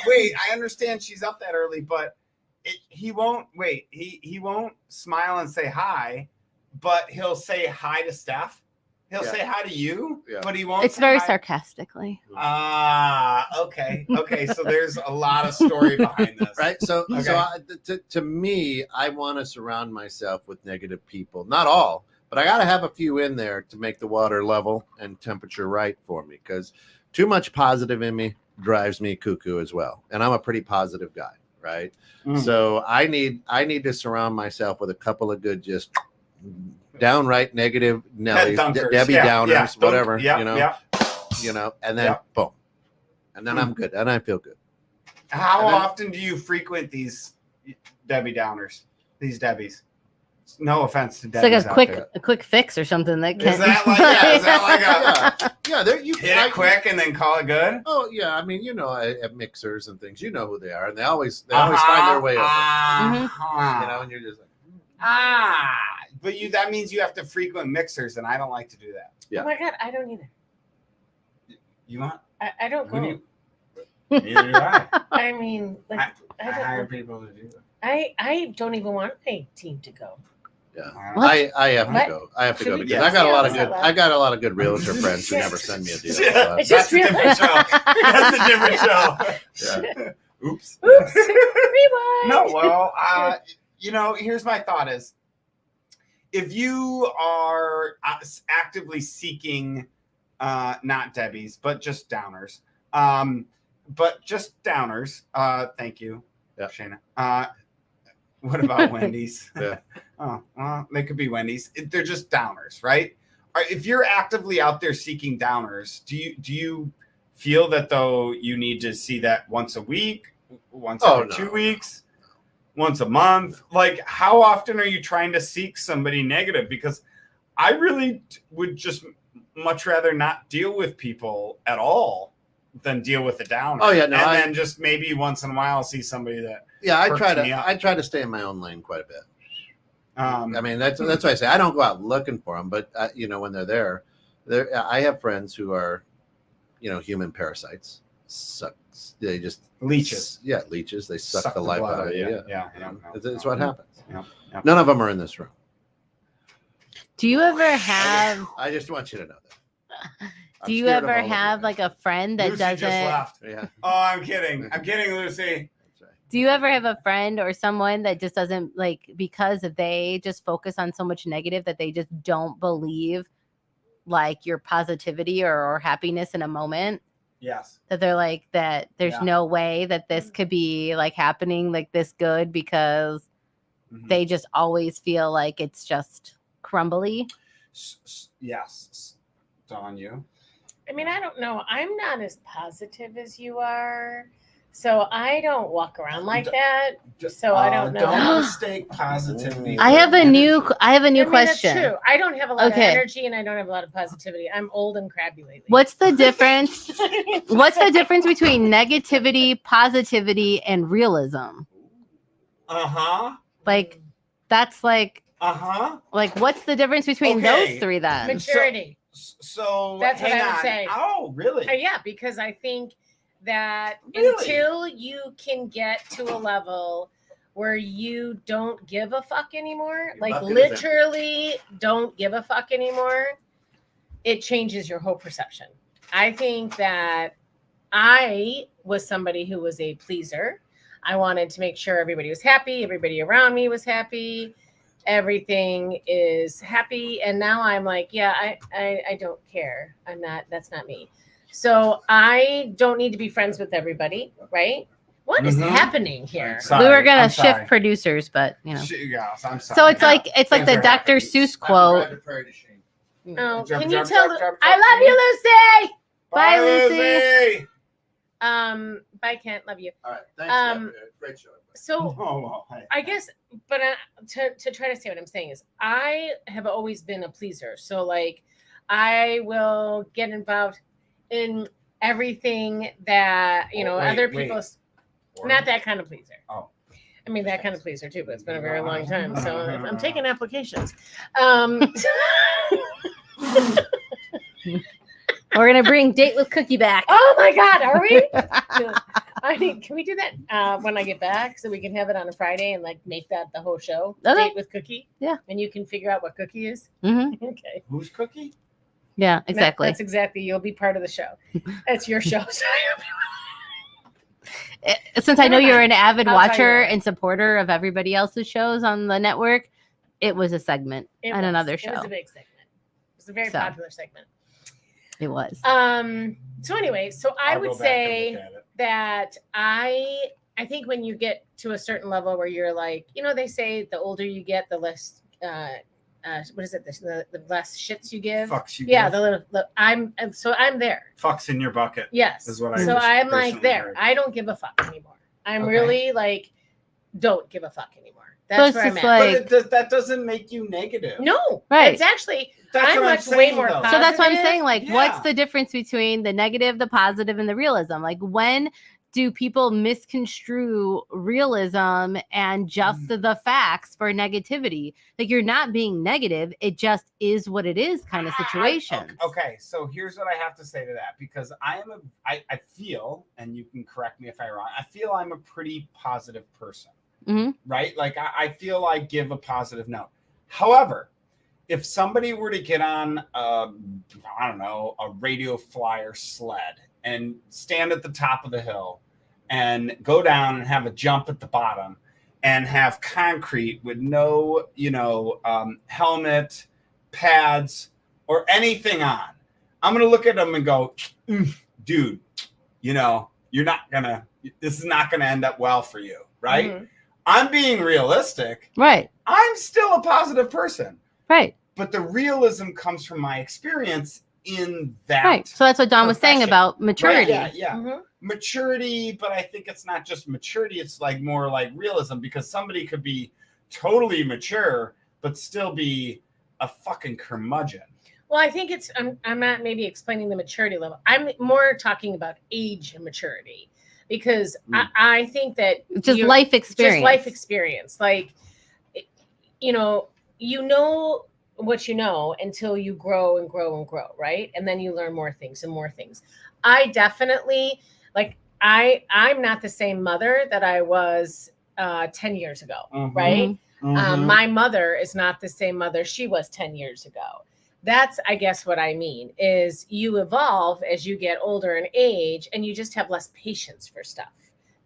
Wait, I understand she's up that early, but he won't. Wait, he won't smile and say hi, but he'll say hi to Steph. He'll
Yeah.
say hi to you,
Yeah.
but he won't.
It's
say
very
hi.
sarcastically.
Okay. So there's a lot of story behind this,
Right. So,
Okay.
to me, I want to surround myself with negative people. Not all, but I got to have a few in there to make the water level and temperature right for me. Because too much positive in me drives me cuckoo as well. And I'm a pretty positive guy. Right.
Mm.
So I need to surround myself with a couple of good, just downright negative Nellies,
Dunkers.
Debbie
Yeah,
Downers,
yeah.
whatever.
Yeah,
And then boom, and then I'm good, and I feel good.
How
And then-
often do you frequent these Debbie Downers? These Debbies? No offense to
It's like
Debbie's out there.
a quick fix or something that can.
Is that like is that like a
Yeah, there you
hit it quick and then call it good?
Oh yeah, I mean, at mixers and things, you know who they are, and they always find their way over.
Uh-huh.
You know, and you're just like,
but that means you have to frequent mixers, and I don't like to do that.
Yeah.
Oh my God, I don't either.
You want?
I don't
Who do
go.
you- Neither do I.
I mean, like,
I
I
hire
don't.
people to do that.
I don't even want my team to go.
yeah.
What?
I have
What?
to go. I have to go
Should we
because
just
I got a
say
lot
all
of
this
good.
out loud?
I got a lot of good realtor friends who never send me a deal. So
I just
That's a different show. That's a different show.
yeah.
Oops.
Oops. Rewind.
No, well, here's my thought is if you are actively seeking not Debbie's, but just downers. Thank you,
Yeah.
Shayna. What about Wendy's?
Yeah.
Oh, well, they could be Wendy's. They're just downers, right? If you're actively out there seeking downers, do you feel that though you need to see that once a week, once every 2 weeks, once a month? Like, how often are you trying to seek somebody negative? Because I really would just much rather not deal with people at all than deal with a downer.
Oh yeah, no,
then just maybe once in a while see somebody that.
I
perks
try
me up.
I try to stay in my own lane quite a bit.
I
I mean, that's why I say I don't go out looking for them, but when they're there, I have friends who are, human parasites. Sucks. They just
leeches.
Yeah, leeches. They suck the life
blood
out of you.
Yeah.
It's what happens.
Yeah.
None of them are in this room.
Do you ever have?
I just want you to know that.
Do you ever have like a friend that
Lucy
doesn't?
just left.
Yeah.
Oh, I'm kidding, Lucy.
That's right.
Do you ever have a friend or someone that just doesn't because they just focus on so much negative that they just don't believe like your positivity or happiness in a moment?
Yes.
That they're like that there's
Yeah.
no way that this could be like happening like this good because they just always feel like it's just crumbly.
Yes. Dawn, you?
I mean, I don't know. I'm not as positive as you are. So I don't walk around like that. So I don't know.
Don't mistake positivity.
I have a new question.
That's true. I don't have a lot
Okay.
of energy and I don't have a lot of positivity. I'm old and crabby lately.
What's the difference? What's the difference between negativity, positivity, and realism? Like that's like what's the difference between
Okay.
those three then?
Maturity.
So
That's what
hang
I would
on.
say.
Oh, really?
Yeah, because I think that
Really?
until you can get to a level where you don't give a fuck anymore, like
bucket is
literally don't give a fuck anymore, it changes your whole perception. I think that I was somebody who was a pleaser. I wanted to make sure everybody was happy, everybody around me was happy, everything is happy. And now I'm like, yeah, I don't care. That's not me. So I don't need to be friends with everybody, right? What is happening here?
Sorry,
We were gonna
I'm
shift
sorry.
producers, but
Yes, I'm sorry.
So it's like
Things
the
are
Dr.
happening.
Seuss quote.
Oh,
Jump,
can you
jump,
tell?
jump, jump,
I
jump,
love you, Lucy.
Bye, Lucy.
Bye, Kent. Love you.
All right. Thanks. Great show.
So
Oh, hey.
I guess, but to try to say what I'm saying is, I have always been a pleaser. So like, I will get involved in everything that other
wait.
people's. Not that kind of pleaser.
Oh.
I mean that kind of pleaser too, but it's been a very long time. So I'm taking applications.
We're gonna bring Date with Cookie back.
Oh my God, are we? Can we do that when I get back so we can have it on a Friday and like make that the whole show?
Okay.
Date with Cookie.
Yeah.
And you can figure out what Cookie is.
Mm-hmm.
Okay.
Who's Cookie?
Yeah, exactly.
That's exactly. You'll be part of the show. It's your show.
Since I know you're an avid
I'll tell you
watcher
that.
and supporter of everybody else's shows on the network, it was a segment on another show.
It was a big segment. It was a very
So.
popular segment.
It was.
So anyway, so I
I'll
would
go back and
say
look at it.
that I think when you get to a certain level where you're like, they say the older you get, the less what is it? The less shits you give.
Fucks you.
Yeah,
give.
I'm there.
Fucks in your bucket.
Yes.
Is what I
so
just
I'm like
personally
there.
heard.
I don't give a fuck anymore. I'm
Okay.
really like don't give a fuck anymore. That's
it's
where I'm
just
at.
like-
But that doesn't make you negative.
No,
Right.
It's actually
That's
I'm
what I'm
much way
saying,
more
though.
positive.
So that's what I'm saying. Like, what's
Yeah.
the difference between the negative, the positive, and the realism? Like, when do people misconstrue realism and just the facts for negativity? Like, you're not being negative. It just is what it is kind of situation.
Okay, so here's what I have to say to that, because I feel, and you can correct me if I'm wrong, I feel I'm a pretty positive person, right? Like I feel I give a positive note. However, if somebody were to get on, I don't know, a radio flyer sled and stand at the top of the hill and go down and have a jump at the bottom and have concrete with no, helmet, pads, or anything on, I'm going to look at them and go, dude, this is not going to end up well for you, right?
Mhm.
I'm being realistic.
Right.
I'm still a positive person.
Right.
But the realism comes from my experience in that.
Right. So that's what Don was saying
profession.
about maturity.
Right? Yeah.
Mhm.
Maturity, but I think it's not just maturity, it's like more like realism, because somebody could be totally mature but still be a fucking curmudgeon.
Well, I think I'm not maybe explaining the maturity level. I'm more talking about age and maturity, because I think that
Just life experience.
Just life experience. Like, you know what you know until you grow and grow and grow, right? And then you learn more things and more things. I definitely, like, I'm not the same mother that I was 10 years ago, right? My mother is not the same mother she was 10 years ago. That's, I guess, what I mean is you evolve as you get older in age, and you just have less patience for stuff.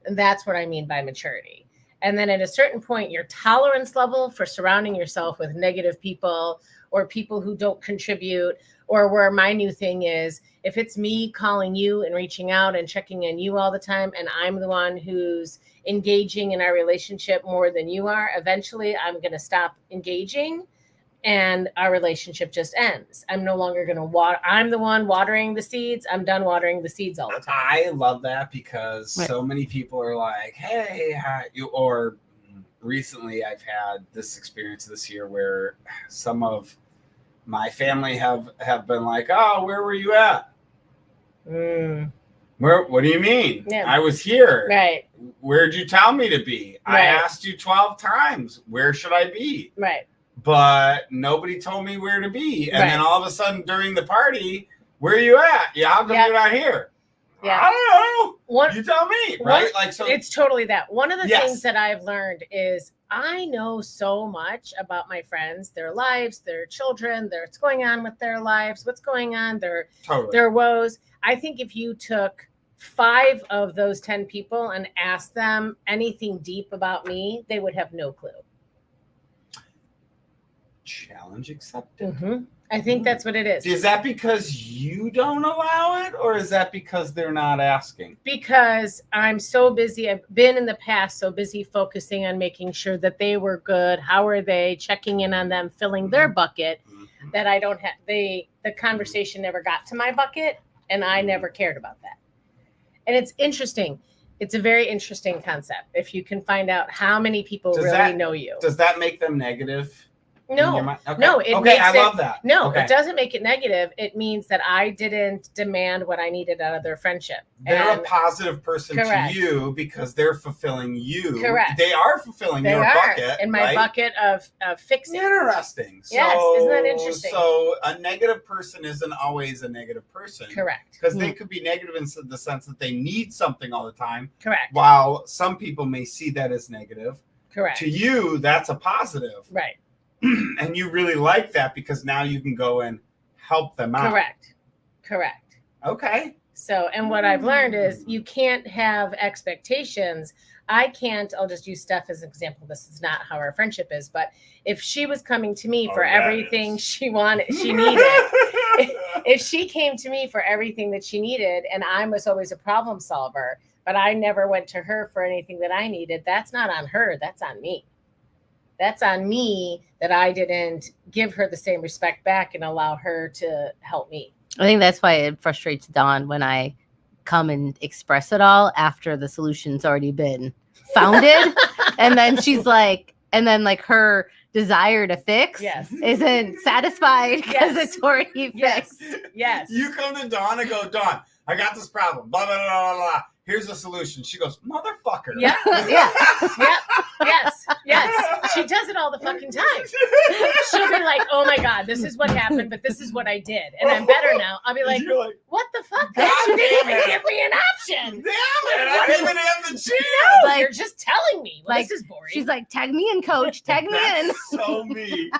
And that's what I mean by maturity. And then at a certain point, your tolerance level for surrounding yourself with negative people or people who don't contribute, or where my new thing is, if it's me calling you and reaching out and checking in you all the time, and I'm the one who's engaging in our relationship more than you are, eventually I'm going to stop engaging and our relationship just ends. I'm no longer going to water. I'm the one watering the seeds. I'm done watering the seeds all the time.
I love that, because so many people are like, hey, or recently I've had this experience this year where some of my family have been like, oh, where were you at? What do you mean?
Yeah.
I was here.
Right.
Where'd you tell me to be?
Right.
I asked you 12 times, where should I be?
Right.
But nobody told me where to be. And
Right.
then all of a sudden during the party, where are you at? Yeah, how come
Yeah.
you're not here?
Yeah.
I don't know.
You
tell me, right? So
it's totally that. One of the
Yes.
things that I've learned is I know so much about my friends, their lives, their children, what's going on with their lives, what's going on, their woes. I think if you took 5 of those 10 people and asked them anything deep about me, they would have no clue.
Challenge accepted.
I think that's what it is.
Is that because you don't allow it, or is that because they're not asking?
Because I'm so busy. I've been in the past so busy focusing on making sure that they were good. How are they? Checking in on them, filling their bucket, that I don't have. The conversation never got to my bucket, and I never cared about that. And it's interesting. It's a very interesting concept. If you can find out how many people know you.
Does that make them negative?
No,
Okay.
no.
I love that.
No,
Okay.
It doesn't make it negative. It means that I didn't demand what I needed out of their friendship.
They're a positive person
Correct.
to you because they're fulfilling you.
Correct.
They are fulfilling your bucket.
In my bucket of fixing.
Interesting.
Yes, isn't that interesting?
So a negative person isn't always a negative person.
Correct.
Because they could be negative in the sense that they need something all the time.
Correct.
While some people may see that as negative.
Correct.
To you, that's a positive.
Right.
And you really like that because now you can go and help them out.
Correct.
Okay.
So, and what I've learned is you can't have expectations. I'll just use Steph as an example. This is not how our friendship is, but if she was coming to me for everything she needed, if she came to me for everything that she needed, and I was always a problem solver, but I never went to her for anything that I needed, that's not on her. That's on me. That's on me that I didn't give her the same respect back and allow her to help me.
I think that's why it frustrates Dawn when I come and express it all after the solution's already been founded. And then she's like, and then like her desire to fix
Yes.
isn't satisfied because
Yes.
it's already fixed.
Yes.
You come to Dawn and go, Dawn, I got this problem. Blah, blah, blah, blah, blah. Here's the solution. She goes, motherfucker.
Yeah.
Yeah.
Yep. Yes. Yes. She does it all the fucking time. She'll be like, "Oh my god, this is what happened, but this is what I did, and I'm better now." I'll be like,
You're like,
"What the fuck?
God
You didn't
damn
even
it.
give me an option.
damn it, I didn't even have the chance.
No,
Like-
you're just telling me. Well,
like,
this is boring."
She's like, tag me in, coach. Tag me in.
That's so me.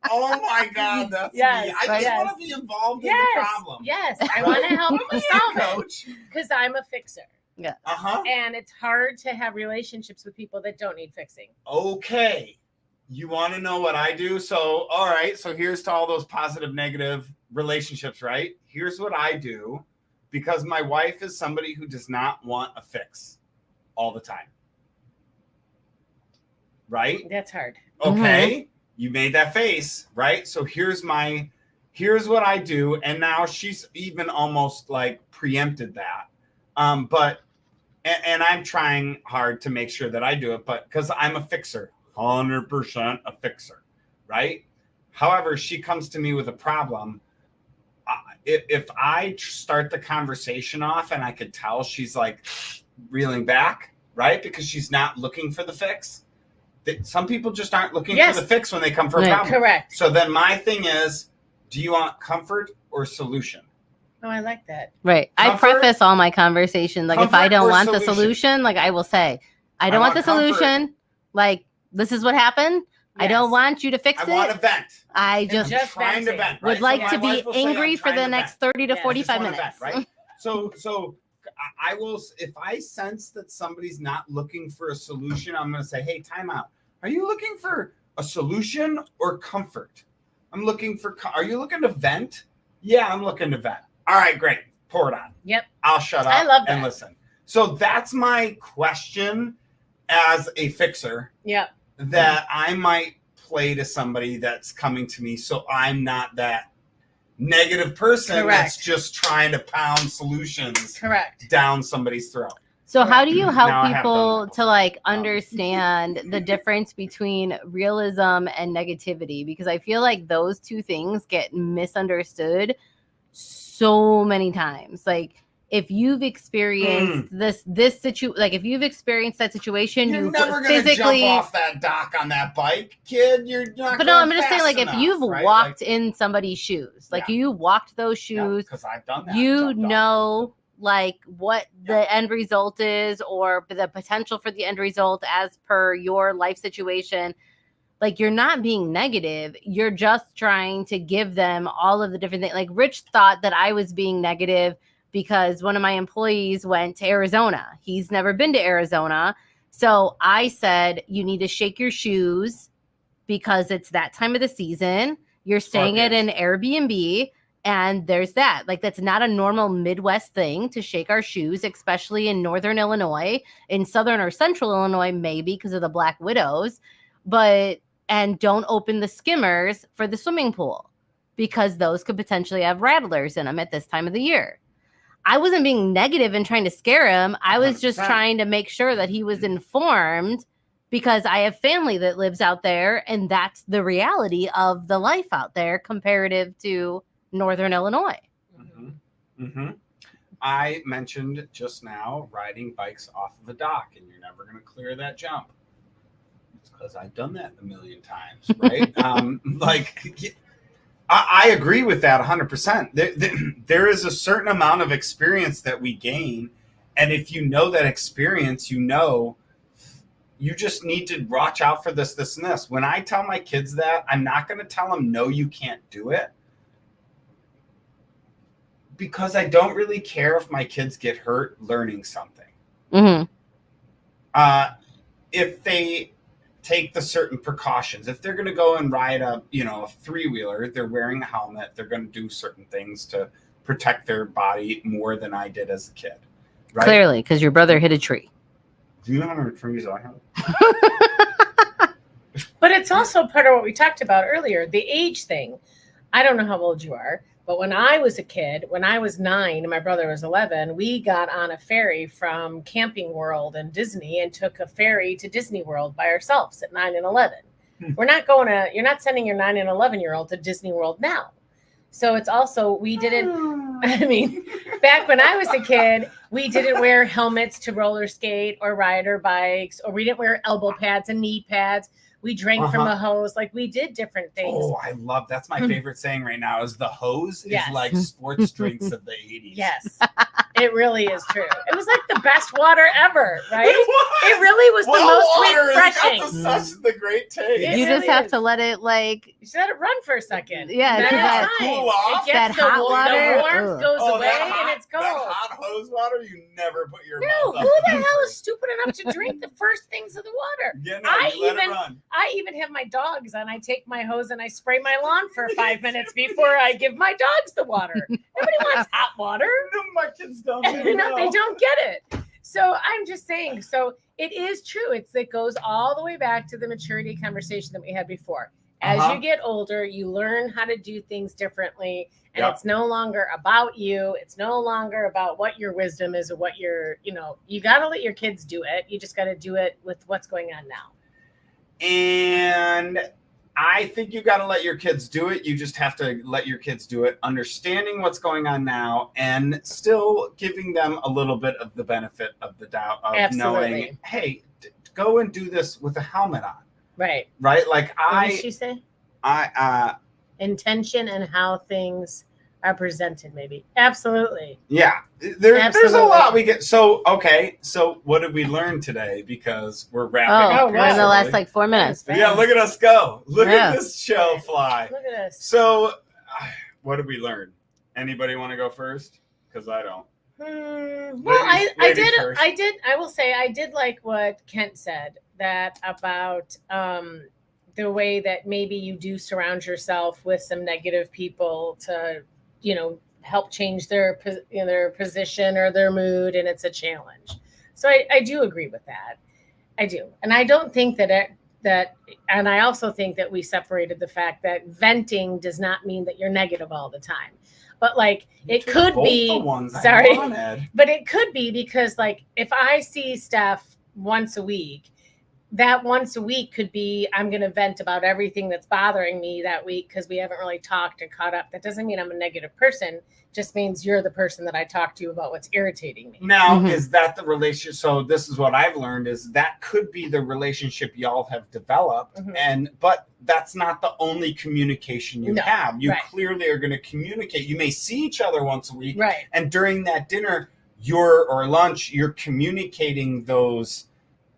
Oh my God, that's
Yes,
me. I just
yes.
want to be involved in
"Yes,
the problem.
yes, I want to help
Come
solve
here,
it
coach.
because I'm a fixer,
Uh-huh.
and it's hard to have relationships with people that don't need fixing."
Okay. You want to know what I do? So, all right. So here's to all those positive, negative relationships, right? Here's what I do because my wife is somebody who does not want a fix all the time. Right?
That's hard.
Okay. You made that face, right? So here's what I do. And now she's even almost like preempted that. But I'm trying hard to make sure that I do it, but because I'm a fixer. 100% a fixer, right? However, she comes to me with a problem. If I start the conversation off and I could tell she's like reeling back, right? Because she's not looking for the fix. Some people just aren't looking
Yes.
for the fix when they come for a
Right.
problem.
Correct.
So then my thing is, do you want comfort or solution?
Oh, I like that.
Right. I
Comfort-
preface all my conversations. Like if I
comfort
don't
or
want the
solution?
solution, like I will say, I don't want the
want comfort.
solution. Like this is what happened. I don't
Yes.
want you to fix
I want
it.
to vent.
I
And
just
just
trying to
venting.
vent.
would
right?
like
So
to
my
be
wife will say,
angry
"I'm
for
trying
the
to
next
vent."
30 to
Yes.
45
wanna
minutes.
vent, right? So I will, if I sense that somebody's not looking for a solution, I'm going to say, hey, time out. Are you looking for a solution or comfort? I'm looking for, are you looking to vent? Yeah, I'm looking to vent. All right, great. Pour it on.
Yep.
I'll shut up
I love
and
that.
listen. So that's my question as a fixer
Yep.
that I might play to somebody that's coming to me. So I'm not that negative person that's
Correct.
just trying to pound solutions
Correct.
down somebody's throat.
So how do you help
Now I have done
people
that
to like
before.
understand the difference between realism and negativity? Because I feel like those two things get misunderstood so many times. Like if you've experienced this like if you've experienced that situation,
You're
you
never going to
physically
jump off that dock on that bike, kid. You're not.
But no, I'm
going
just saying,
fast
like, if
enough,
you've
right?
walked in somebody's shoes, like
Yeah.
you walked those shoes,
because I've done that.
you
jumped off.
know, like what
Yeah.
the end result is or the potential for the end result as per your life situation. Like you're not being negative. You're just trying to give them all of the different things. Like Rich thought that I was being negative because one of my employees went to Arizona. He's never been to Arizona. So I said, you need to shake your shoes because it's that time of the season. You're staying at an Airbnb and there's that. Like that's not a normal Midwest thing to shake our shoes, especially in Northern Illinois. In Southern or Central Illinois, maybe because of the Black Widows. And don't open the skimmers for the swimming pool because those could potentially have rattlers in them at this time of the year. I wasn't being negative and trying to scare him. I was just
100%.
trying to make sure that he was informed because I have family that lives out there and that's the reality of the life out there comparative to Northern Illinois.
I mentioned just now riding bikes off of a dock, and you're never going to clear that jump. It's because I've done that a million times, right? I agree with that 100%. There is a certain amount of experience that we gain, and if you know that experience, you just need to watch out for this, this, and this. When I tell my kids that, I'm not going to tell them, no, you can't do it. Because I don't really care if my kids get hurt learning something.
Mm-hmm.
If they take the certain precautions, if they're going to go and ride a three-wheeler, they're wearing a helmet, they're going to do certain things to protect their body more than I did as a kid. Right?
Clearly, because your brother hit a tree.
Do you know how many trees I have?
But it's also part of what we talked about earlier, the age thing. I don't know how old you are, but when I was a kid, when I was 9 and my brother was 11, we got on a ferry from Camping World and Disney and took a ferry to Disney World by ourselves at 9 and 11. you're not sending your 9 and 11-year-old to Disney World now. So it's also, we didn't, I mean, back when I was a kid, we didn't wear helmets to roller skate or ride our bikes, or we didn't wear elbow pads and knee pads. We drank from a hose. Like, we did different things.
Oh, I love, that's my favorite saying right now is the hose
Yes.
is like sports drinks of the 80s.
Yes, it really is true. It was like the best water ever, right?
It
It really was the most
water
refreshing.
has got such the great taste.
It
You
really
just have
is.
to let it like
You just let it run for a second.
Yeah,
And then
because that-
it's fine.
Cool off?
It gets
That hot water,
the warmth goes
Oh,
away
that hot,
and it's cold.
That hot hose water, you never put your
No,
mouth
who
up
the
to
hell
it.
is stupid enough to drink the first things of the water?
Yeah, no,
I
you let it
even-
run.
I even have my dogs and I take my hose and I spray my lawn for 5 minutes before I give my dogs the water. Nobody wants hot water.
No, my kids don't.
No, they don't get it. So I'm just saying, so it is true. It goes all the way back to the maturity conversation that we had before. As
Uh-huh.
you get older, you learn how to do things differently. And
Yep.
it's no longer about you. It's no longer about what your wisdom is or what your, you got to let your kids do it. You just got to do it with what's going on now.
And I think you got to let your kids do it. You just have to let your kids do it, understanding what's going on now and still giving them a little bit of the benefit of the doubt of
Absolutely.
knowing, hey, go and do this with a helmet on.
Right.
Right? Like
What did she say? Intention and how things are presented, maybe. Absolutely.
Yeah, there's a
Absolutely.
lot we get. So, okay. So what did we learn today? Because we're wrapping up.
Oh,
here
we're in the last
shortly.
like 4 minutes.
Yeah, look at us go. Look
Yeah.
at this show fly.
Look at this.
So, what did we learn? Anybody want to go first? Because I don't.
Well, I
ladies first.
I will say I did like what Kent said that about the way that maybe you do surround yourself with some negative people to, help change their position or their mood, and it's a challenge. So I do agree with that. I do, and I don't think and I also think that we separated the fact that venting does not mean that you're negative all the time. But like it
took
could
both
be,
the ones I
sorry,
wanted.
but it could be because like if I see Steph once a week, that once a week could be I'm going to vent about everything that's bothering me that week because we haven't really talked and caught up. That doesn't mean I'm a negative person. Just means you're the person that I talk to about what's irritating me.
Now,
Mhm.
is that the relationship? So this is what I've learned is that could be the relationship y'all have developed.
Mhm.
But that's not the only communication you
No,
have. You
right.
clearly are going to communicate. You may see each other once a week.
Right.
And during that dinner, or lunch, you're communicating those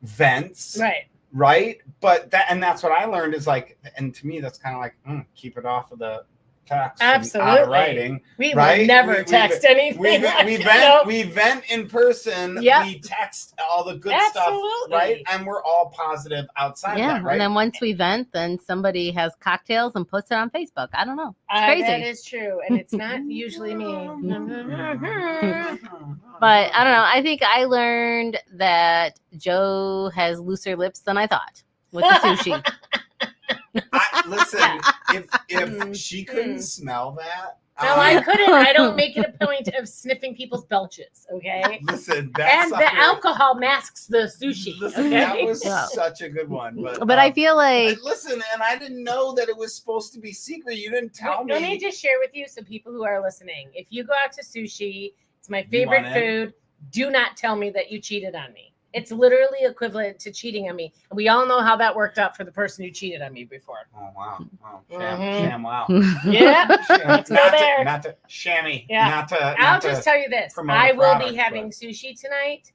vents.
Right.
Right. But that's what I learned is like, and to me, that's kind of like, keep it off of the text. and out of
Absolutely.
writing.
We
Right?
will never
We-
text anything.
We
like
vent,
that.
we vent in person.
Yep.
We text all the good
Absolutely.
stuff, right? And we're all positive outside
Yeah,
that, right?
and then once we vent, then somebody has cocktails and puts it on Facebook. I don't know. It's
That
crazy.
is true, and it's not usually me.
But I don't know. I think I learned that Joe has looser lips than I thought with the sushi.
Listen, if she couldn't smell that,
No, I couldn't. I don't make it a point of sniffing people's belches, okay?
listen, that
And the alcohol masks the sushi,
Listen, that
okay?
was
Yeah.
such a good one.
But I feel like
listen, and I didn't know that it was supposed to be secret. You didn't tell
Let me
me.
just share with you some people who are listening. If you go out to sushi, it's my
You
favorite
want in?
food. Do not tell me that you cheated on me. It's literally equivalent to cheating on me. And we all know how that worked out for the person who cheated on me before.
Oh wow! Oh,
Mhm.
sham! Wow!
Yeah.
Sham.
Let's go
not
there.
To, not to shammy.
Yeah.
Not to.
I'll
not
just
to,
tell you this.
promote
I
a
will
product,
be having
but-
sushi tonight,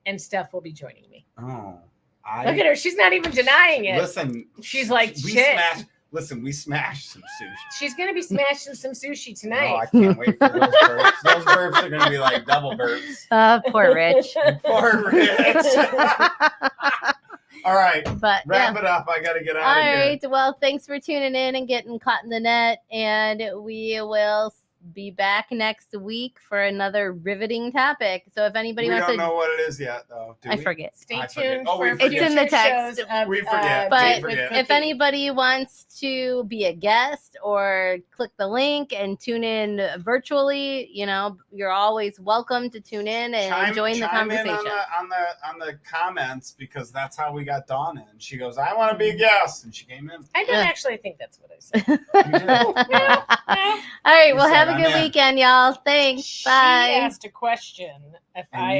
and Steph will be joining me.
Oh,
Look at her. She's not even denying it.
Listen,
She's like,
we
shit.
smashed. Listen, we smashed some sushi.
She's going to be smashing some sushi
Oh, I
tonight.
can't wait for those burps. Those burps are going to be like double burps.
poor Rich.
Poor Rich. All right,
But
wrap
yeah.
it up. I got to get out
All
of here.
right. Well, thanks for tuning in and getting caught in the net. And we will be back next week for another riveting topic. So if anybody
We
wants
don't
to,
know what it is yet, though. Do
I
we?
forget.
Stay
I forget.
tuned
Oh, we
for
forget.
It's in the
future
text.
shows of,
We forget.
But
Date with
forget.
if
Cookie.
anybody wants to be a guest or click the link and tune in virtually, you're always welcome to tune in and join the
chime in
conversation.
on the comments, because that's how we got Dawn in. She goes, I want to be a guest, and she came in.
I don't actually think that's what I said.
You did.
No.
All right.
You
Well,
said
have a
I'm
good
in.
weekend, y'all. Thanks.
She
Bye.
asked a question if
And
I